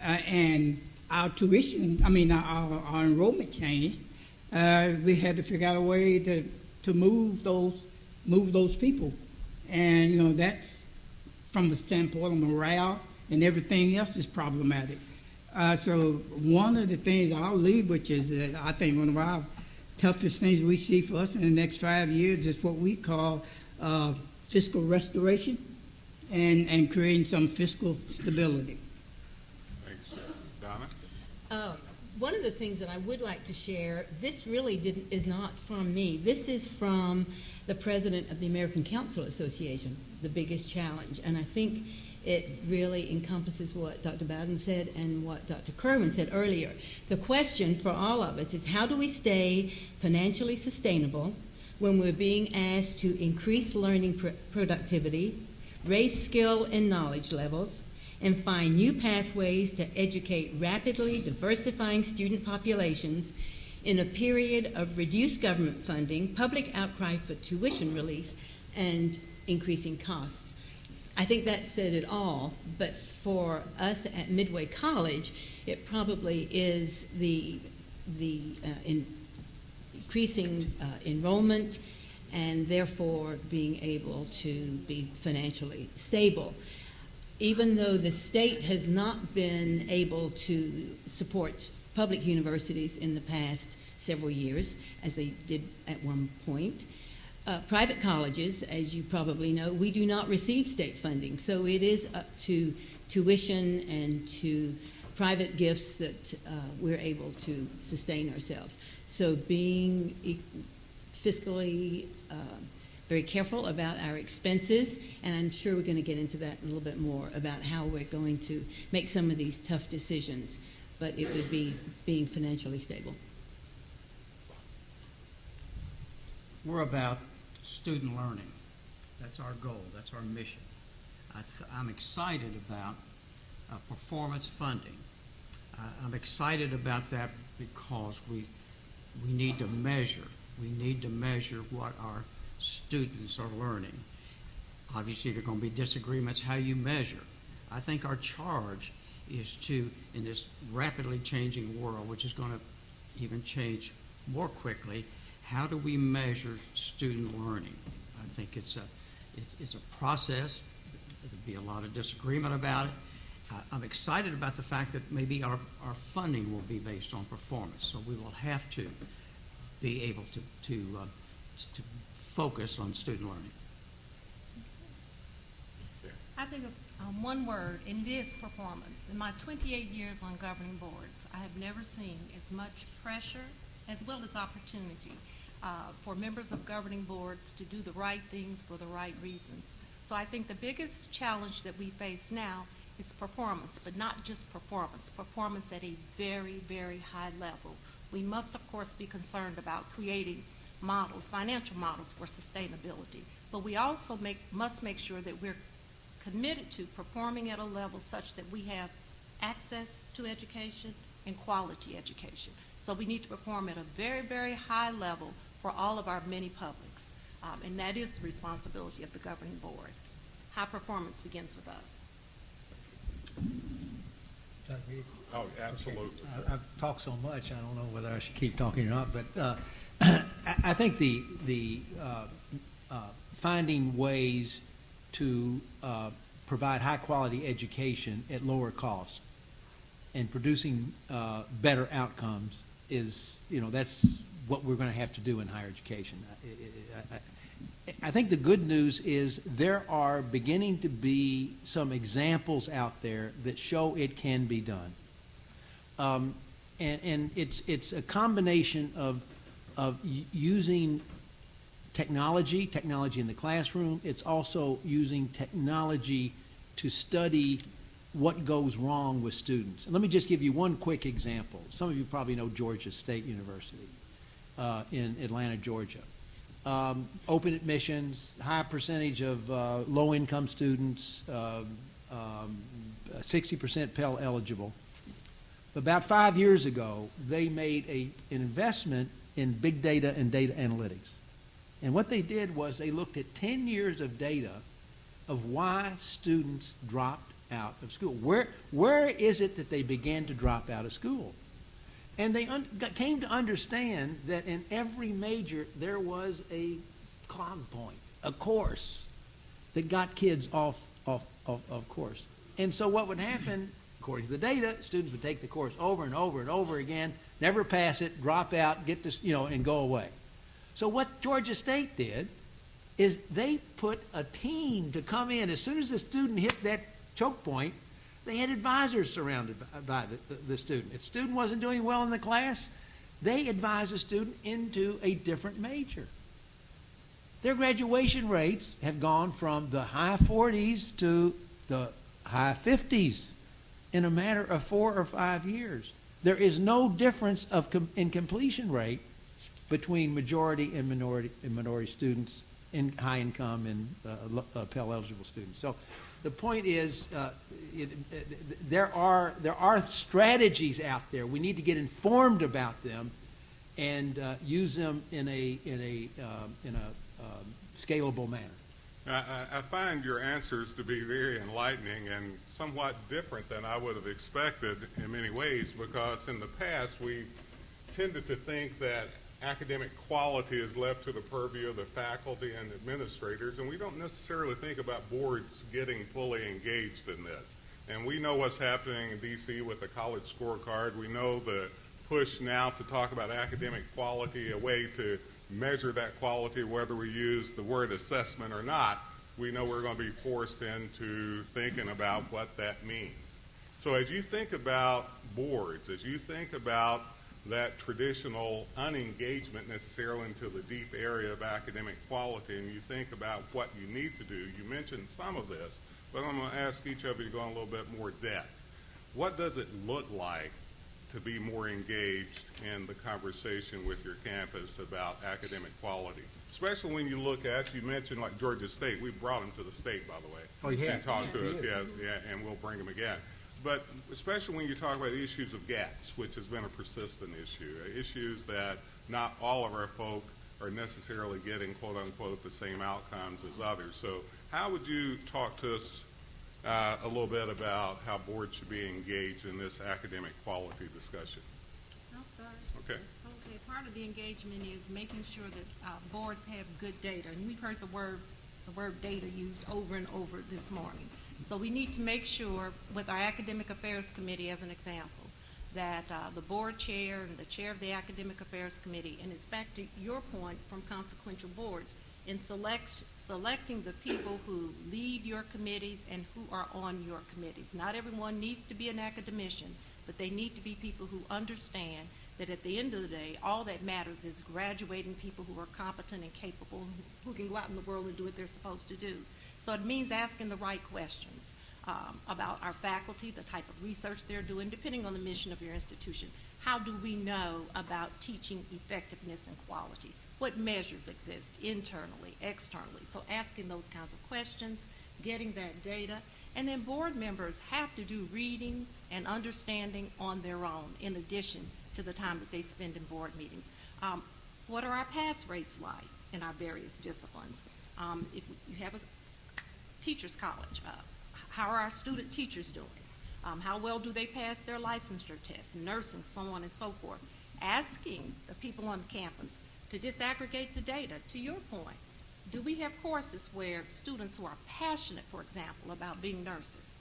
and our tuition, our enrollment changed, we had to figure out a way to move those people, and that's from the standpoint of morale and everything else is problematic. So one of the things I'll leave, which is that I think one of our toughest things we see for us in the next 5 years is what we call fiscal restoration and creating some fiscal stability. Thanks. Donna? One of the things that I would like to share, this really is not from me. This is from the president of the American Council Association, the biggest challenge. And I think it really encompasses what Dr. Bowden said and what Dr. Kirwan said earlier. The question for all of us is, how do we stay financially sustainable when we're being asked to increase learning productivity, raise skill and knowledge levels, and find new pathways to educate rapidly diversifying student populations in a period of reduced government funding, public outcry for tuition release, and increasing costs? I think that says it all, but for us at Midway College, it probably is the increasing enrollment and therefore being able to be financially stable. Even though the state has not been able to support public universities in the past several years, as they did at one point. Private colleges, as you probably know, we do not receive state funding, so it is up to tuition and to private gifts that we're able to sustain ourselves. So being fiscally very careful about our expenses, and I'm sure we're going to get into that a little bit more about how we're going to make some of these tough decisions, but it would be being financially stable. We're about student learning. That's our goal. That's our mission. I'm excited about performance funding. I'm excited about that because we need to measure. We need to measure what our students are learning. Obviously, there are going to be disagreements how you measure. I think our charge is to, in this rapidly changing world, which is going to even change more quickly, how do we measure student learning? I think it's a process. There'll be a lot of disagreement about it. I'm excited about the fact that maybe our funding will be based on performance, so we will have to be able to focus on student learning. I think of one word, and it is performance. In my 28 years on governing boards, I have never seen as much pressure as well as opportunity for members of governing boards to do the right things for the right reasons. So I think the biggest challenge that we face now is performance, but not just performance at a very, very high level. We must, of course, be concerned about creating models, financial models for sustainability, but we also must make sure that we're committed to performing at a level such that we have access to education and quality education. So we need to perform at a very, very high level for all of our many publics, and that is the responsibility of the governing board. High performance begins with us. Oh, absolutely. Okay. I've talked so much, I don't know whether I should keep talking or not, but I think the finding ways to provide high-quality education at lower cost and producing better outcomes is, that's what we're going to have to do in higher education. I think the good news is there are beginning to be some examples out there that show it can be done. And it's a combination of using technology in the classroom. It's also using technology to study what goes wrong with students. And let me just give you one quick example. Some of you probably know Georgia State University in Atlanta, Georgia. Open admissions, high percentage of low-income students, 60% Pell eligible. About 5 years ago, they made an investment in big data and data analytics. And what they did was they looked at 10 years of data of why students dropped out of school. Where is it that they began to drop out of school? And they came to understand that in every major there was a clog point, a course that got kids off course. And so what would happen, according to the data, students would take the course over and over and over again, never pass it, drop out, get this, and go away. So what Georgia State did is they put a team to come in. As soon as the student hit that choke point, they had advisors surrounded by the student. If the student wasn't doing well in the class, they advised the student into a different major. Their graduation rates have gone from the high 40s to the high 50s in a matter of 4 or 5 years. There is no difference in completion rate between majority and minority students in high income and Pell eligible students. So the point is, there are strategies out there. We need to get informed about them and use them in a scalable manner. I find your answers to be very enlightening and somewhat different than I would have expected in many ways, because in the past we tended to think that academic quality is left to the purview of the faculty and administrators, and we don't necessarily think about boards getting fully engaged in this. And we know what's happening in D.C. with the college scorecard. We know the push now to talk about academic quality, a way to measure that quality, whether we use the word assessment or not, we know we're going to be forced into thinking about what that means. So as you think about boards, as you think about that traditional unengagement necessarily into the deep area of academic quality, and you think about what you need to do, you mentioned some of this, but I'm going to ask each of you to go in a little bit more depth. What does it look like to be more engaged in the conversation with your campus about academic quality? Especially when you look at, you mentioned like Georgia State. We brought them to the state, by the way. Oh, you have? And talked to us, yeah, and we'll bring them again. But especially when you talk about issues of gaps, which has been a persistent issue, issues that not all of our folk are necessarily getting, quote unquote, the same outcomes as others. So how would you talk to us a little bit about how boards should be engaged in this academic quality discussion? I'll start. Okay. Okay, part of the engagement is making sure that boards have good data. And we've heard the word data used over and over this morning. So we need to make sure, with our Academic Affairs Committee as an example, that the board chair and the chair of the Academic Affairs Committee, and it's back to your point from consequential boards, in selecting the people who lead your committees and who are on your committees. Not everyone needs to be an academician, but they need to be people who understand that at the end of the day, all that matters is graduating people who are competent and capable, who can go out in the world and do what they're supposed to do. So it means asking the right questions about our faculty, the type of research they're doing, depending on the mission of your institution. How do we know about teaching effectiveness and quality? What measures exist internally, externally? So asking those kinds of questions, getting that data, and then board members have to do reading and understanding on their own in addition to the time that they spend in board meetings. What are our pass rates like in our various disciplines? If you have a teacher's college, how are our student teachers doing? How well do they pass their licensure tests, nursing, so on and so forth? Asking the people on campus to disaggregate the data. To your point, do we have courses where students who are passionate, for example, about being nurses,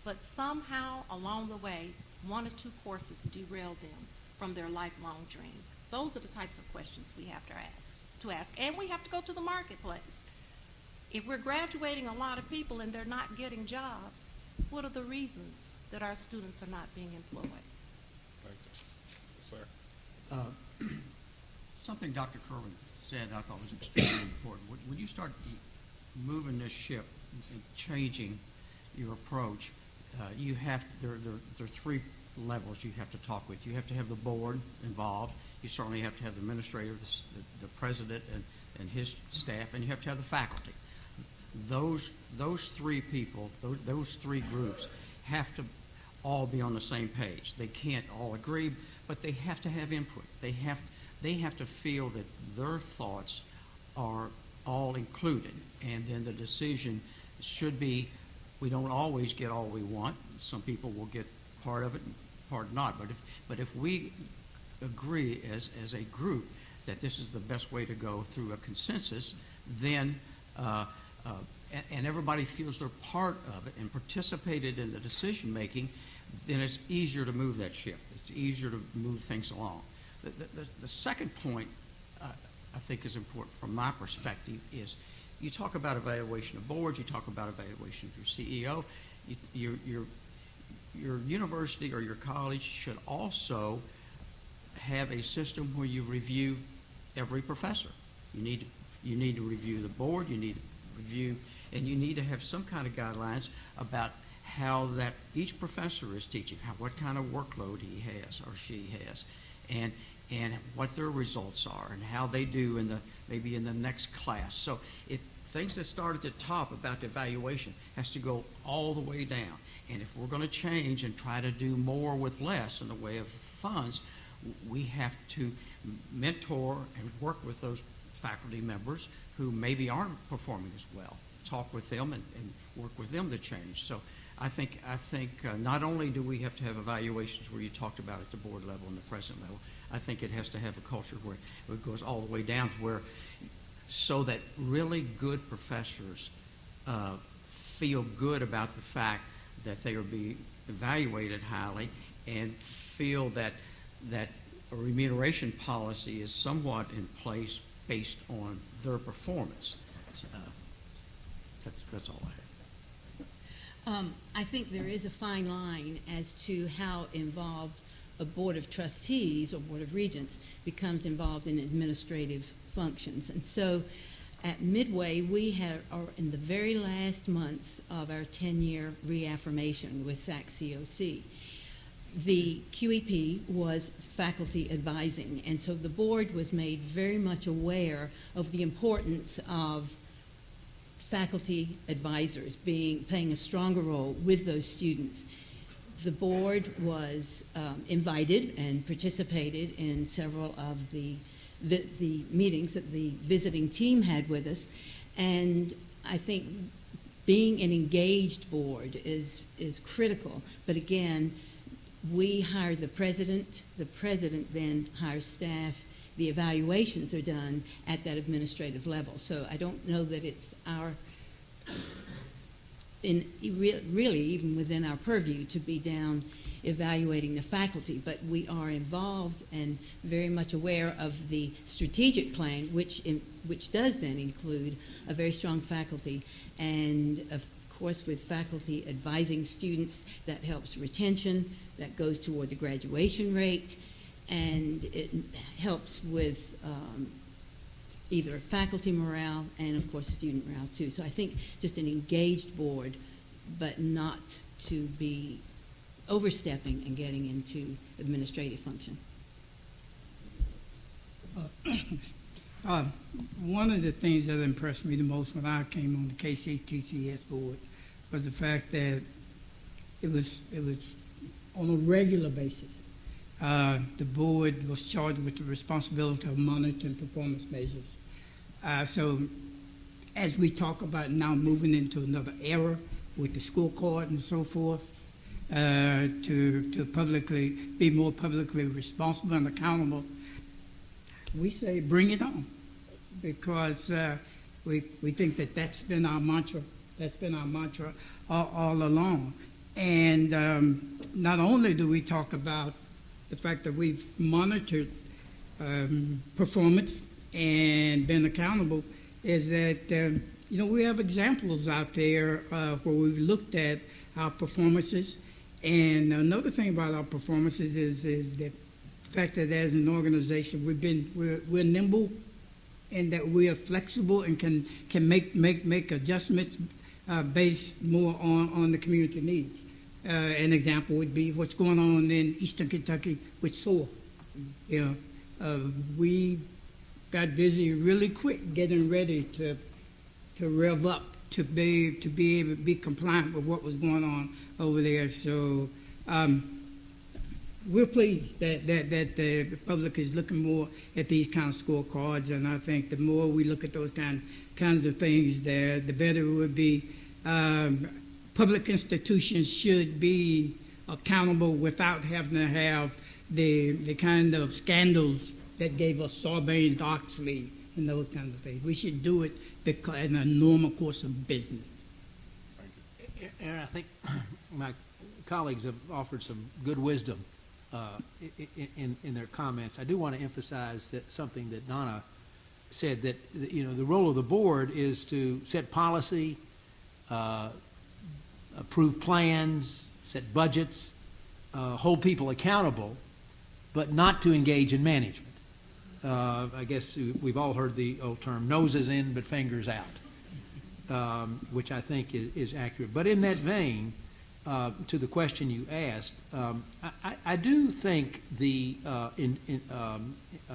but somehow along the way, one or two courses derail them from their lifelong dream? Those are the types of questions we have to ask. And we have to go to the marketplace. If we're graduating a lot of people and they're not getting jobs, what are the reasons that our students are not being employed? Thank you. Sir? Something Dr. Kirwan said I thought was extremely important. When you start moving this ship and changing your approach, there are three levels you have to talk with. You have to have the board involved. You certainly have to have the administrator, the president and his staff, and you have to have the faculty. Those three people, those three groups have to all be on the same page. They can't all agree, but they have to have input. They have to feel that their thoughts are all included, and then the decision should be, we don't always get all we want. Some people will get part of it and part not. But if we agree as a group that this is the best way to go through a consensus, then and everybody feels they're part of it and participated in the decision making, then it's easier to move that ship. It's easier to move things along. The second point I think is important from my perspective is you talk about evaluation of boards, you talk about evaluation of your CEO. Your university or your college should also have a system where you review every professor. You need to review the board, you need to review, and you need to have some kind of guidelines about how that each professor is teaching, what kind of workload he has or she has, and what their results are, and how they do maybe in the next class. So things that start at the top about the evaluation has to go all the way down. And if we're going to change and try to do more with less in the way of funds, we have to mentor and work with those faculty members who maybe aren't performing as well. Talk with them and work with them to change. So I think not only do we have to have evaluations where you talked about at the board level and the president level, I think it has to have a culture where it goes all the way down to where, so that really good professors feel good about the fact that they are being evaluated highly and feel that remuneration policy is somewhat in place based on their performance. That's all I have. I think there is a fine line as to how involved a board of trustees or board of regents becomes involved in administrative functions. And so at Midway, we are in the very last months of our 10-year reaffirmation with SAC-COC. The QEP was faculty advising, and so the board was made very much aware of the importance of faculty advisors playing a stronger role with those students. The board was invited and participated in several of the meetings that the visiting team had with us, and I think being an engaged board is critical. But again, we hire the president then hires staff. The evaluations are done at that administrative level. So I don't know that it's really even within our purview to be down evaluating the faculty, but we are involved and very much aware of the strategic plan, which does then include a very strong faculty, and of course with faculty advising students, that helps retention, that goes toward the graduation rate, and it helps with either faculty morale and of course student morale too. So I think just an engaged board, but not to be overstepping and getting into administrative function. One of the things that impressed me the most when I came on the KCTCS board was the fact that it was on a regular basis. The board was charged with the responsibility of monitoring performance measures. So as we talk about now moving into another era with the scorecard and so forth, to publicly be more publicly responsible and accountable, we say bring it on, because we think that's been our mantra. That's been our mantra all along. And not only do we talk about the fact that we've monitored performance and been accountable, is that we have examples out there where we've looked at our performances. And another thing about our performances is the fact that as an organization we're nimble, and that we are flexible and can make adjustments based more on the community needs. An example would be what's going on in Eastern Kentucky with SOAR. We got busy really quick getting ready to rev up to be able to be compliant with what was going on over there. So we're pleased that the public is looking more at these kind of scorecards, and I think the more we look at those kinds of things, the better it would be. Public institutions should be accountable without having to have the kind of scandals that gave us Sarbanes-Oxley and those kinds of things. We should do it in a normal course of business. And I think my colleagues have offered some good wisdom in their comments. I do want to emphasize that something that Donna said, that the role of the board is to set policy, approve plans, set budgets, hold people accountable, but not to engage in management. I guess we've all heard the old term, noses in but fingers out, which I think is accurate. But in that vein, to the question you asked, I do think the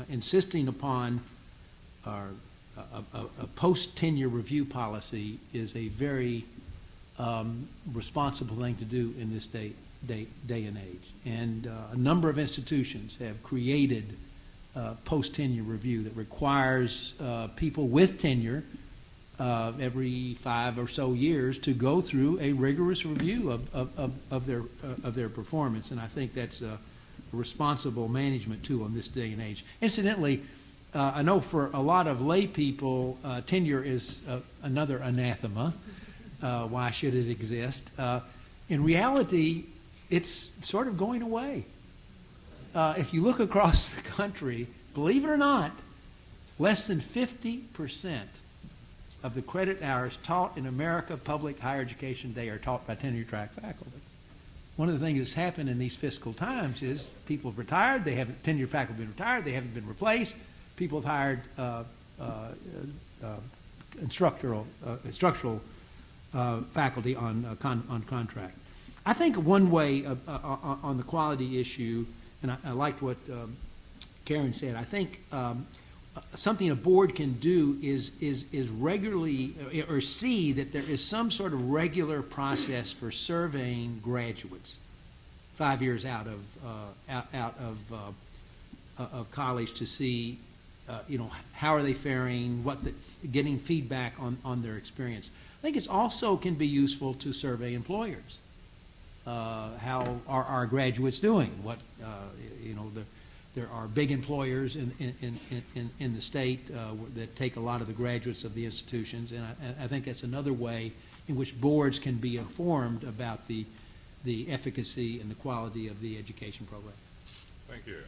insisting upon a post-tenure review policy is a very responsible thing to do in this day and age. And a number of institutions have created post-tenure review that requires people with tenure every 5 or so years to go through a rigorous review of their performance, and I think that's a responsible management tool in this day and age. Incidentally, I know for a lot of lay people, tenure is another anathema. Why should it exist? In reality, it's sort of going away. if you look across the country, believe it or not, less than 50% of the credit hours taught in America public higher education today are taught by tenure-track faculty. One of the things that's happened in these fiscal times is people have retired, tenure faculty have been retired, they haven't been replaced, people have hired structural faculty on contract. I think one way on the quality issue, and I liked what Karen said, I think something a board can do is regularly or see that there is some sort of regular process for surveying graduates 5 years out of college to see how are they faring, getting feedback on their experience. I think it's also can be useful to survey employers. How are our graduates doing? There are big employers in the state that take a lot of the graduates of the institutions, and I think that's another way in which boards can be informed about the efficacy and the quality of the education program. Thank you.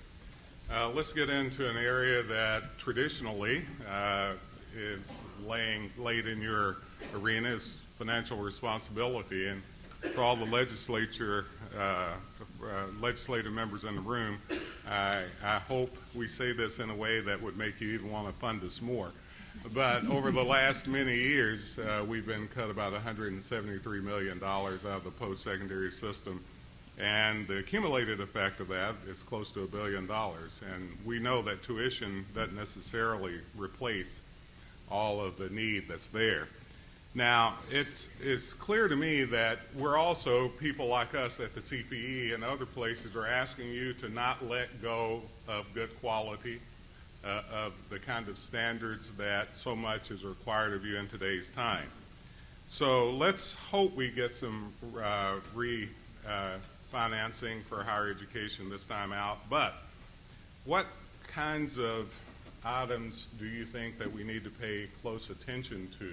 Let's get into an area that traditionally is laid in your arena is financial responsibility, and for all the legislative members in the room, I hope we say this in a way that would make you even want to fund us more. But over the last many years, we've been cut about $173 million out of the post-secondary system, and the accumulated effect of that is close to $1 billion. And we know that tuition doesn't necessarily replace all of the need that's there. Now, it's clear to me that we're also, people like us at the TPE and other places are asking you to not let go of good quality, of the kind of standards that so much is required of you in today's time. So let's hope we get some refinancing for higher education this time out. But what kinds of items do you think that we need to pay close attention to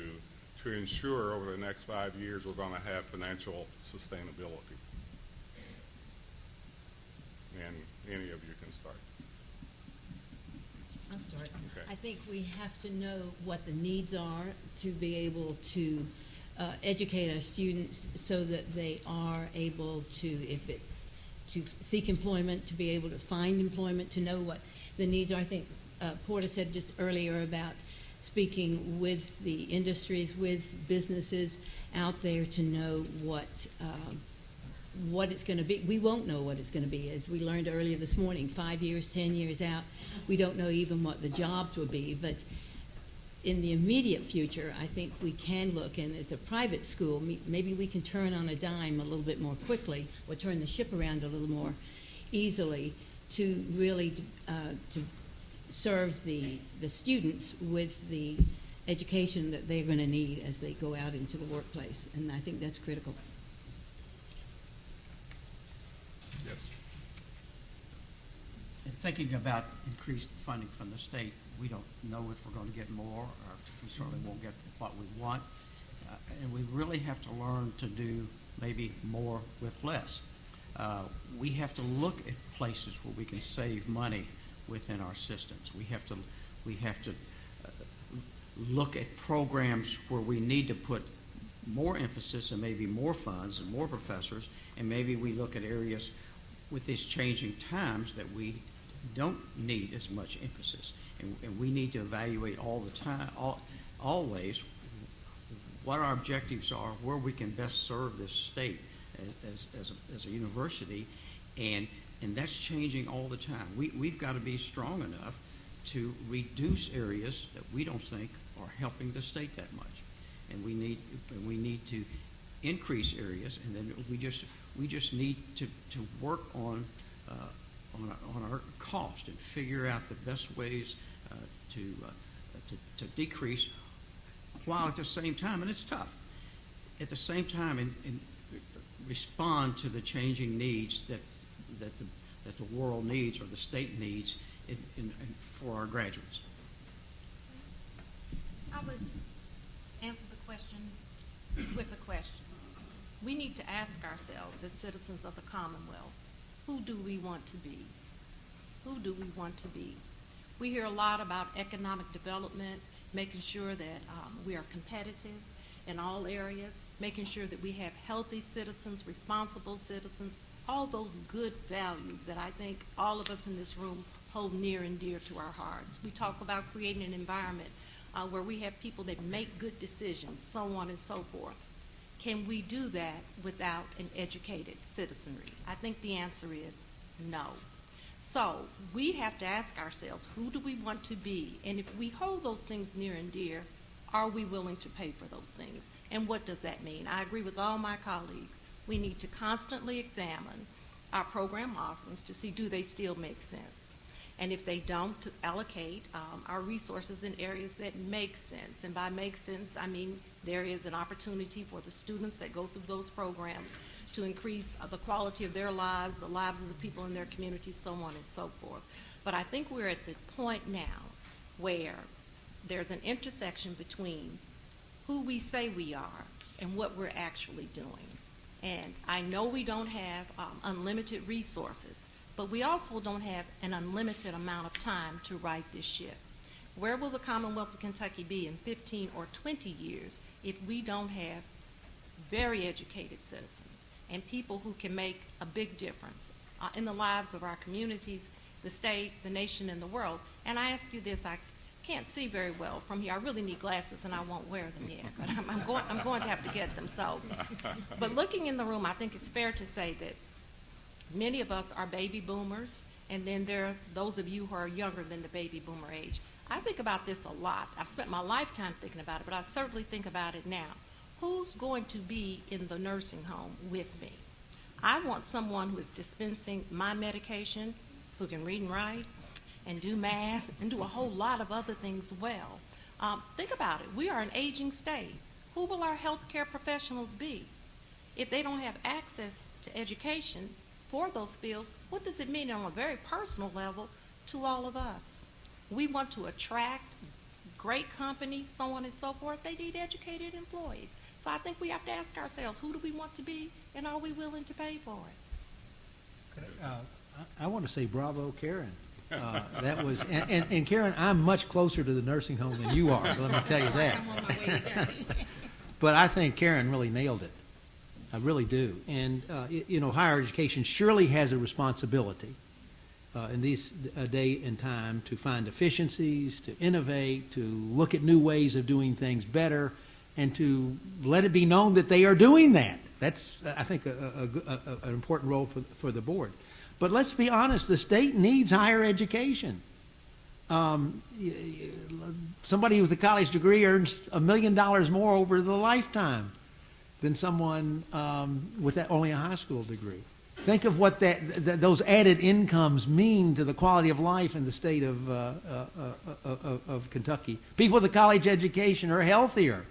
ensure over the next 5 years we're going to have financial sustainability? And any of you can start. I'll start. Okay. I think we have to know what the needs are to be able to educate our students so that they are able to, if it's to seek employment, to be able to find employment, to know what the needs are. I think Porter said just earlier about speaking with the industries, with businesses out there to know what it's going to be. We won't know what it's going to be. As we learned earlier this morning, 5 years, 10 years out, we don't know even what the jobs will be. But in the immediate future, I think we can look, and as a private school, maybe we can turn on a dime a little bit more quickly or turn the ship around a little more easily to really to serve the students with the education that they're going to need as they go out into the workplace. And I think that's critical. Yes. And thinking about increased funding from the state, we don't know if we're going to get more, or we certainly won't get what we want. And we really have to learn to do maybe more with less. We have to look at places where we can save money within our systems. We have to look at programs where we need to put more emphasis and maybe more funds and more professors, and maybe we look at areas with these changing times that we don't need as much emphasis, and we need to evaluate all the time, always, what our objectives are, where we can best serve this state as a university, and that's changing all the time. We've got to be strong enough to reduce areas that we don't think are helping the state that much, and we need to increase areas, and then we just need to work on our cost and figure out the best ways to decrease, while at the same time, and it's tough, at the same time, and respond to the changing needs that the world needs or the state needs for our graduates. I would answer the question with a question. We need to ask ourselves as citizens of the Commonwealth, who do we want to be? who do we want to be? We hear a lot about economic development, making sure that we are competitive in all areas, making sure that we have healthy citizens, responsible citizens, all those good values that I think all of us in this room hold near and dear to our hearts. We talk about creating an environment where we have people that make good decisions, so on and so forth. Can we do that without an educated citizenry? I think the answer is no. So we have to ask ourselves, who do we want to be? And if we hold those things near and dear, are we willing to pay for those things? And what does that mean? I agree with all my colleagues. We need to constantly examine our program offerings to see, do they still make sense? And if they don't, to allocate our resources in areas that make sense. And by make sense, I mean there is an opportunity for the students that go through those programs to increase the quality of their lives, the lives of the people in their community, so on and so forth. But I think we're at the point now where there's an intersection between who we say we are and what we're actually doing. And I know we don't have unlimited resources, but we also don't have an unlimited amount of time to right this ship. Where will the Commonwealth of Kentucky be in 15 or 20 years if we don't have very educated citizens and people who can make a big difference in the lives of our communities, the state, the nation, and the world? And I ask you this, I can't see very well from here. I really need glasses, and I won't wear them yet, but I'm going to have to get them. So, but looking in the room, I think it's fair to say that many of us are baby boomers, and then there are those of you who are younger than the baby boomer age. I think about this a lot. I've spent my lifetime thinking about it, but I certainly think about it now. Who's going to be in the nursing home with me? I want someone who is dispensing my medication, who can read and write, and do math, and do a whole lot of other things well. Think about it. We are an aging state. Who will our healthcare professionals be? If they don't have access to education for those fields, what does it mean on a very personal level to all of us? We want to attract great companies, so on and so forth. They need educated employees. So I think we have to ask ourselves, who do we want to be, and are we willing to pay for it? I want to say bravo, Karen. That was, and Karen, I'm much closer to the nursing home than you are. Let me tell you that. I'm on my way there. But I think Karen really nailed it. I really do. And higher education surely has a responsibility in this day and time to find efficiencies, to innovate, to look at new ways of doing things better, and to let it be known that they are doing that. That's, I think, an important role for the board. But let's be honest, the state needs higher education. Somebody with a college degree earns $1 million more over the lifetime than someone with only a high school degree. Think of what those added incomes mean to the quality of life in the state of Kentucky. People with a college education are healthier.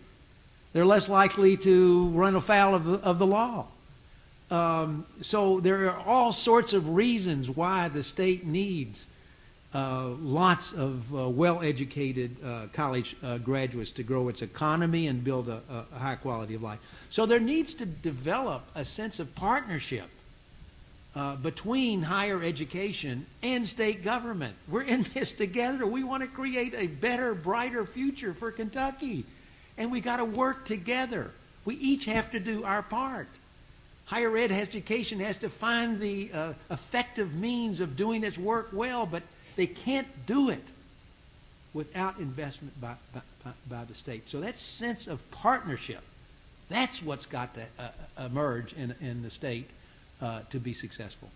They're less likely to run afoul of the law. So there are all sorts of reasons why the state needs lots of well-educated college graduates to grow its economy and build a high quality of life. So there needs to develop a sense of partnership between higher education and state government. We're in this together. We want to create a better, brighter future for Kentucky. And we got to work together. We each have to do our part. Higher ed education has to find the effective means of doing its work well, but they can't do it without investment by the state. So that sense of partnership, that's what's got to emerge in the state to be successful.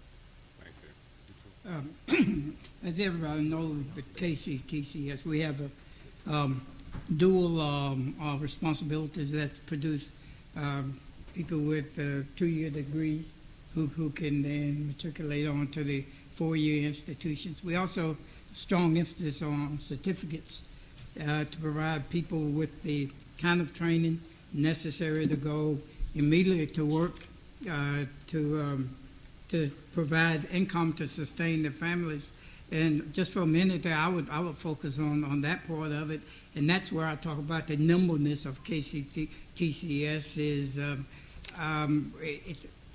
Thank you. As everybody knows, with KCTCS, we have a dual responsibilities that produce people with 2-year degrees who can then matriculate on to the 4-year institutions. We also strong emphasis on certificates to provide people with the kind of training necessary to go immediately to work to provide income to sustain their families. And just for a minute there, I would focus on that part of it, and that's where I talk about the nimbleness of KCTCS is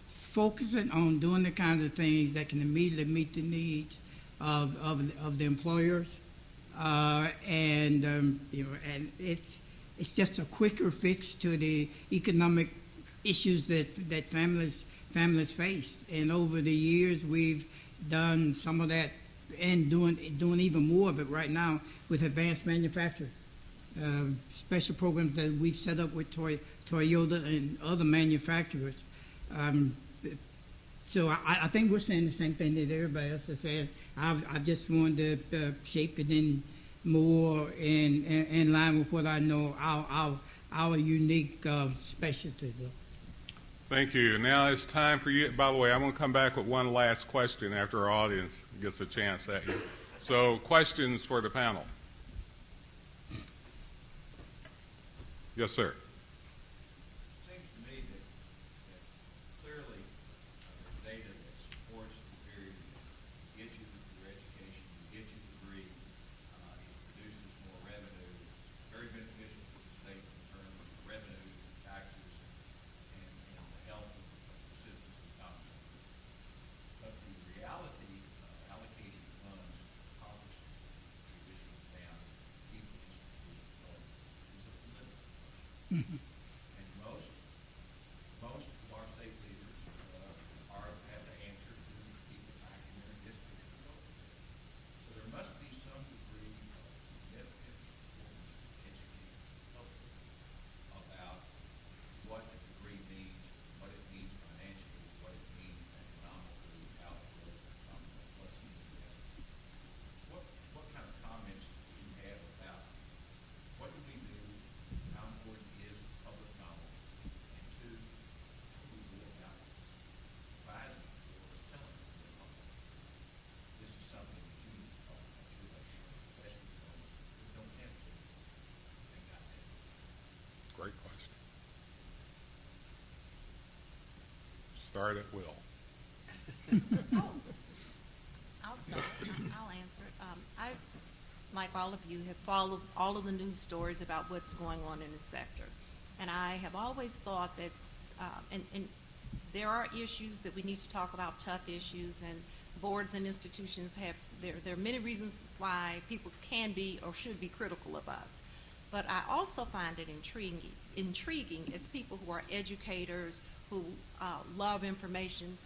focusing on doing the kinds of things that can immediately meet the needs of the employers, and it's just a quicker fix to the economic issues that families face. And over the years, we've done some of that and doing even more of it right now with advanced manufacturing. Special programs that we've set up with Toyota and other manufacturers. So I think we're saying the same thing that everybody else is saying. I just wanted to shape it in more in line with what I know our unique specialties are. Thank you. Now it's time for you. By the way, I'm going to come back with one last question after our audience gets a chance at you. So, questions for the panel? Yes, sir. It seems to me that clearly there's data that supports the theory that get you your education, get you a degree, it produces more revenue, very beneficial to the state in terms of revenue, taxes, and the health of the citizens of Thompson. But the reality of allocating funds to college tuition down, keep the institutions going, is a political question. And most of our state leaders have the answer to people back in their districts to go there. So there must be some degree of significance for educating the public about what a degree means, what it means financially, what it means economically, how it goes from what's in the investment. What kind of comments do you have about what do we do, how important is public knowledge, and two, how do we go about advising or telling the public this is something that you need to talk about, especially those who don't have children and got that. Great question. Start at will. I'll start. I'll answer it. I, like all of you, have followed all of the news stories about what's going on in the sector. And I have always thought that, and there are issues that we need to talk about, tough issues, and boards and institutions have, there are many reasons why people can be or should be critical of us. But I also find it intriguing as people who are educators, who love information,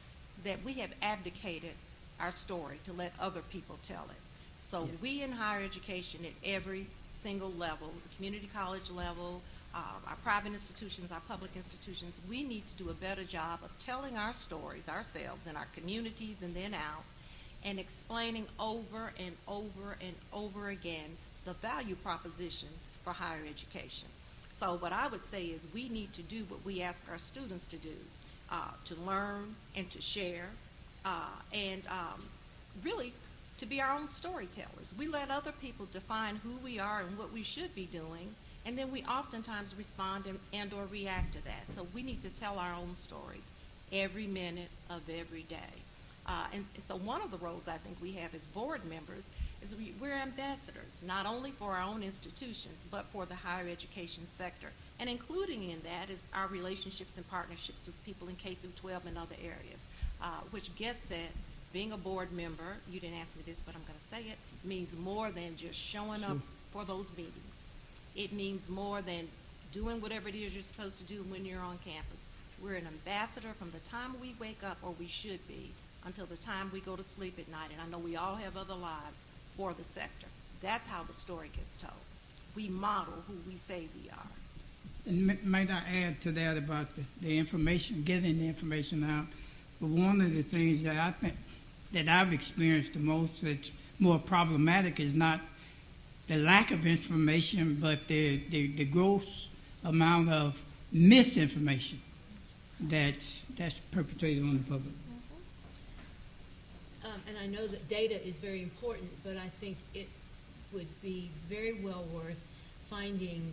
that we have abdicated our story to let other people tell it. So we in higher education at every single level, the community college level, our private institutions, our public institutions, we need to do a better job of telling our stories ourselves in our communities and then out, and explaining over and over and over again the value proposition for higher education. So what I would say is we need to do what we ask our students to do, to learn and to share, and really to be our own storytellers. We let other people define who we are and what we should be doing, and then we oftentimes respond and or react to that. So we need to tell our own stories every minute of every day. And so one of the roles I think we have as board members is we're ambassadors, not only for our own institutions, but for the higher education sector. And including in that is our relationships and partnerships with people in K through 12 and other areas, which gets at being a board member. You didn't ask me this, but I'm going to say it, means more than just showing up for those meetings. It means more than doing whatever it is you're supposed to do when you're on campus. We're an ambassador from the time we wake up, or we should be, until the time we go to sleep at night. And I know we all have other lives for the sector. That's how the story gets told. We model who we say we are. And might I add to that about the information, getting the information out? But one of the things that I think that I've experienced the most that's more problematic is not the lack of information, but the gross amount of misinformation that's perpetrated on the public. And I know that data is very important, but I think it would be very well worth finding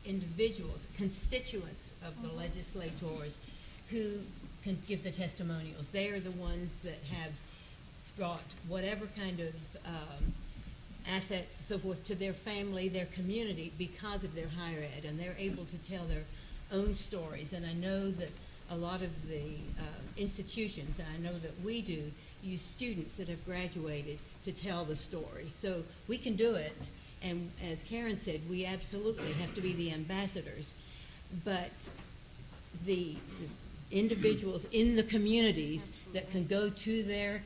individuals, constituents of the legislators who can give the testimonials. They are the ones that have brought whatever kind of assets and so forth to their family, their community, because of their higher ed, and they're able to tell their own stories. And I know that a lot of the institutions, and I know that we do, use students that have graduated to tell the story. So we can do it, and as Karen said, we absolutely have to be the ambassadors. But the individuals in the communities that can go to their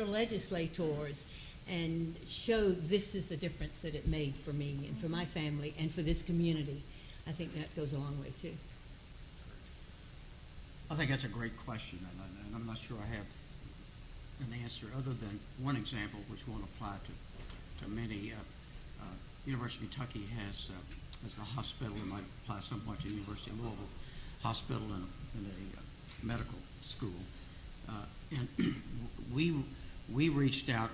legislators and show this is the difference that it made for me and for my family and for this community, I think that goes a long way too. I think that's a great question, and I'm not sure I have an answer other than one example which won't apply to many. University of Kentucky has the hospital. It might apply somewhat to University of Louisville Hospital and a medical school. And we reached out,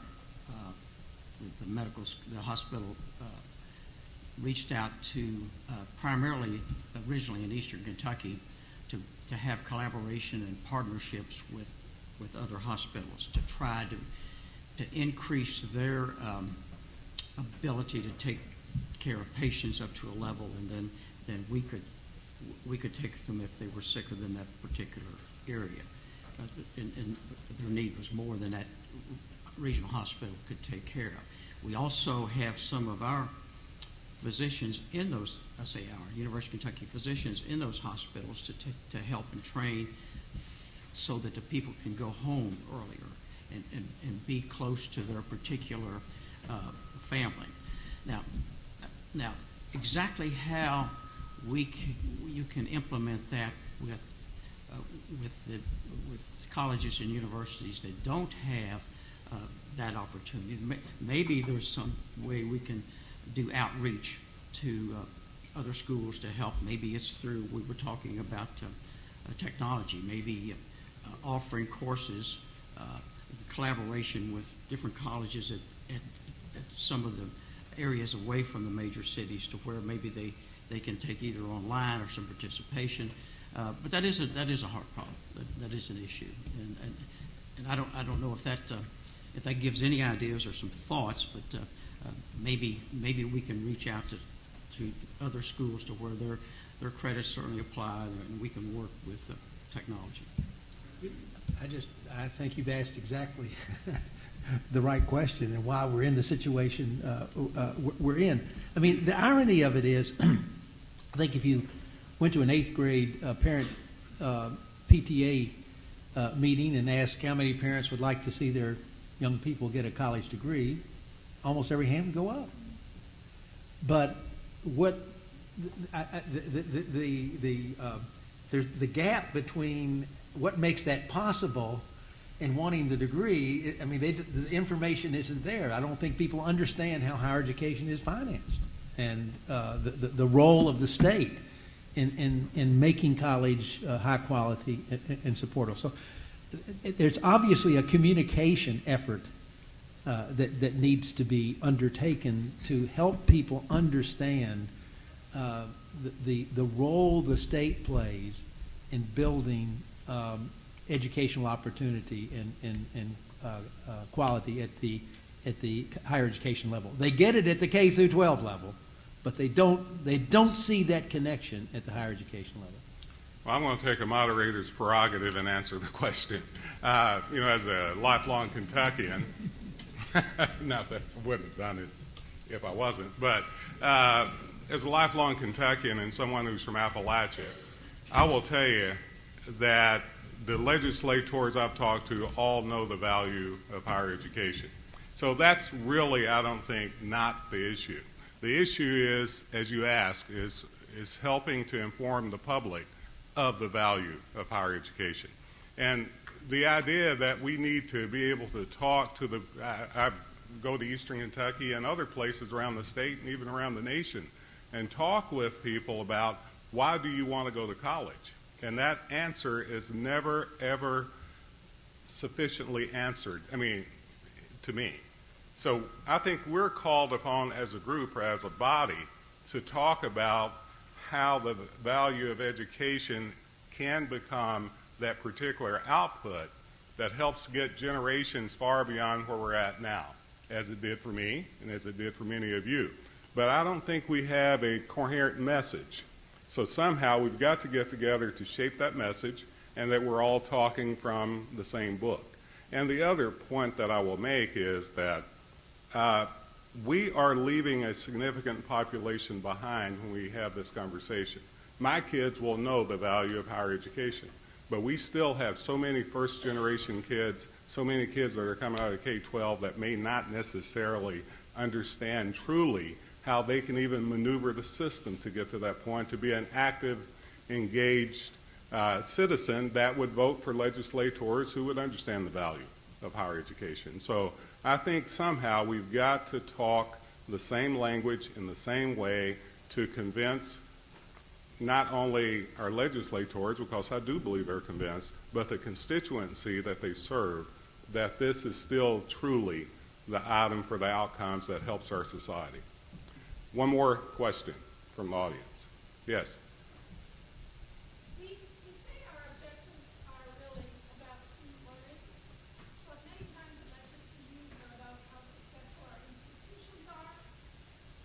the hospital reached out to primarily originally in Eastern Kentucky to have collaboration and partnerships with other hospitals to try to increase their ability to take care of patients up to a level, and then we could take them if they were sicker than that particular area. And their need was more than that regional hospital could take care of. We also have some of our physicians in those, I say our University of Kentucky physicians in those hospitals to help and train so that the people can go home earlier and be close to their particular family. Now, exactly how you can implement that with colleges and universities that don't have that opportunity. Maybe there's some way we can do outreach to other schools to help. Maybe it's through, we were talking about technology, maybe offering courses, collaboration with different colleges at some of the areas away from the major cities to where maybe they can take either online or some participation. But that is a hard problem. That is an issue, and I don't know if that gives any ideas or some thoughts. But maybe we can reach out to other schools to where their credits certainly apply, and we can work with technology. I think you've asked exactly the right question and why we're in the situation we're in. I mean, the irony of it is, I think if you went to an 8th grade parent PTA meeting and asked how many parents would like to see their young people get a college degree, almost every hand would go up. But what there's the gap between what makes that possible and wanting the degree. I mean, the information isn't there. I don't think people understand how higher education is financed and the role of the state in making college high quality and supportive. So there's obviously a communication effort that needs to be undertaken to help people understand the role the state plays in building educational opportunity and quality at the higher education level. They get it at the K through 12 level, but they don't see that connection at the higher education level. Well, I'm going to take a moderator's prerogative and answer the question. As a lifelong Kentuckian, not that I wouldn't have done it if I wasn't, but as a lifelong Kentuckian and someone who's from Appalachia, I will tell you that the legislators I've talked to all know the value of higher education. So that's really, I don't think, not the issue. The issue is, as you ask, is helping to inform the public of the value of higher education. And the idea that we need to be able to talk to I go to Eastern Kentucky and other places around the state and even around the nation and talk with people about why do you want to go to college? And that answer is never, ever sufficiently answered, to me. So I think we're called upon as a group or as a body to talk about how the value of education can become that particular output that helps get generations far beyond where we're at now, as it did for me and as it did for many of you. But I don't think we have a coherent message. So somehow we've got to get together to shape that message and that we're all talking from the same book. And the other point that I will make is that we are leaving a significant population behind when we have this conversation. My kids will know the value of higher education, but we still have so many first-generation kids, so many kids that are coming out of K-12 that may not necessarily understand truly how they can even maneuver the system to get to that point, to be an active, engaged citizen that would vote for legislators who would understand the value of higher education. So I think somehow we've got to talk the same language in the same way to convince not only our legislators, because I do believe they're convinced, but the constituency that they serve, that this is still truly the item for the outcomes that helps our society. One more question from the audience. Yes. We say our objectives are really about student learning, but many times the metrics we use are about how successful our institutions are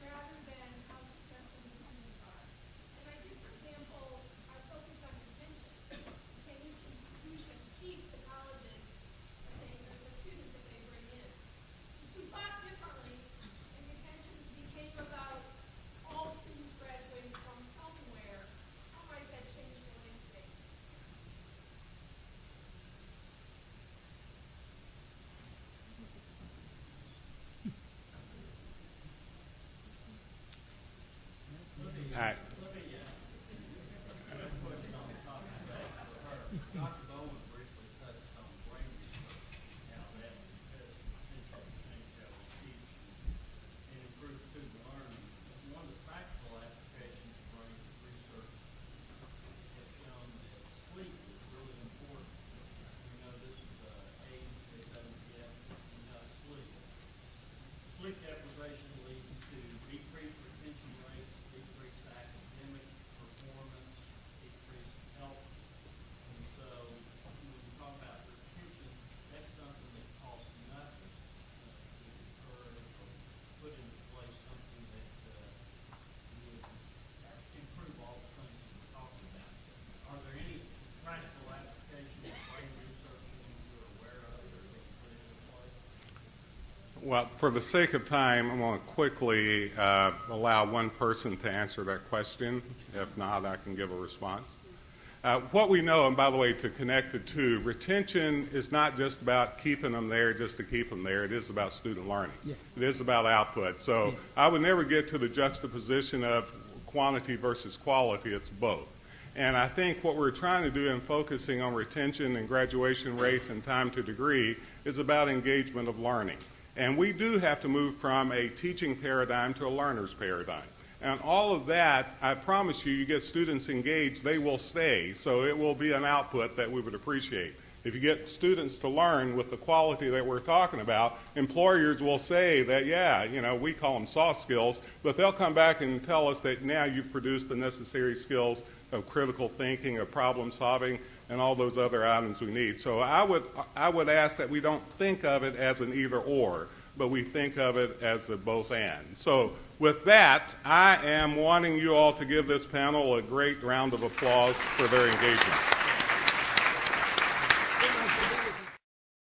rather than how successful the students are. And I think, for example, our focus on retention. Can each institution keep the colleges that the students that they bring in? If we thought differently and retention became about all students graduating from somewhere, how might that change the landscape? All right. Dr. Bowman briefly touched on brain research, how that has potential to change how we teach and improve student learning. One of the practical applications of brain research has shown that sleep is really important. We know this is an age that doesn't get enough sleep. Sleep deprivation leads to decreased retention rates, decreased academic performance, decreased health. And so when we talk about retention, that's something that costs nothing to encourage or put into place something that would improve all the things that we're talking about. Are there any practical applications of brain research that you're aware of that are being put into place? Well, for the sake of time, I'm going to quickly allow one person to answer that question. If not, I can give a response. What we know, and by the way, to connect it to, retention is not just about keeping them there just to keep them there. It is about student learning. Yeah. It is about output. So I would never get to the juxtaposition of quantity versus quality. It's both. And I think what we're trying to do in focusing on retention and graduation rates and time to degree is about engagement of learning. And we do have to move from a teaching paradigm to a learner's paradigm. And all of that, I promise you, you get students engaged, they will stay. So it will be an output that we would appreciate. If you get students to learn with the quality that we're talking about, employers will say that, yeah, you know, we call them soft skills, but they'll come back and tell us that now you've produced the necessary skills of critical thinking, of problem solving, and all those other items we need. So I would ask that we don't think of it as an either or, but we think of it as a both and. So with that, I am wanting you all to give this panel a great round of applause for their engagement.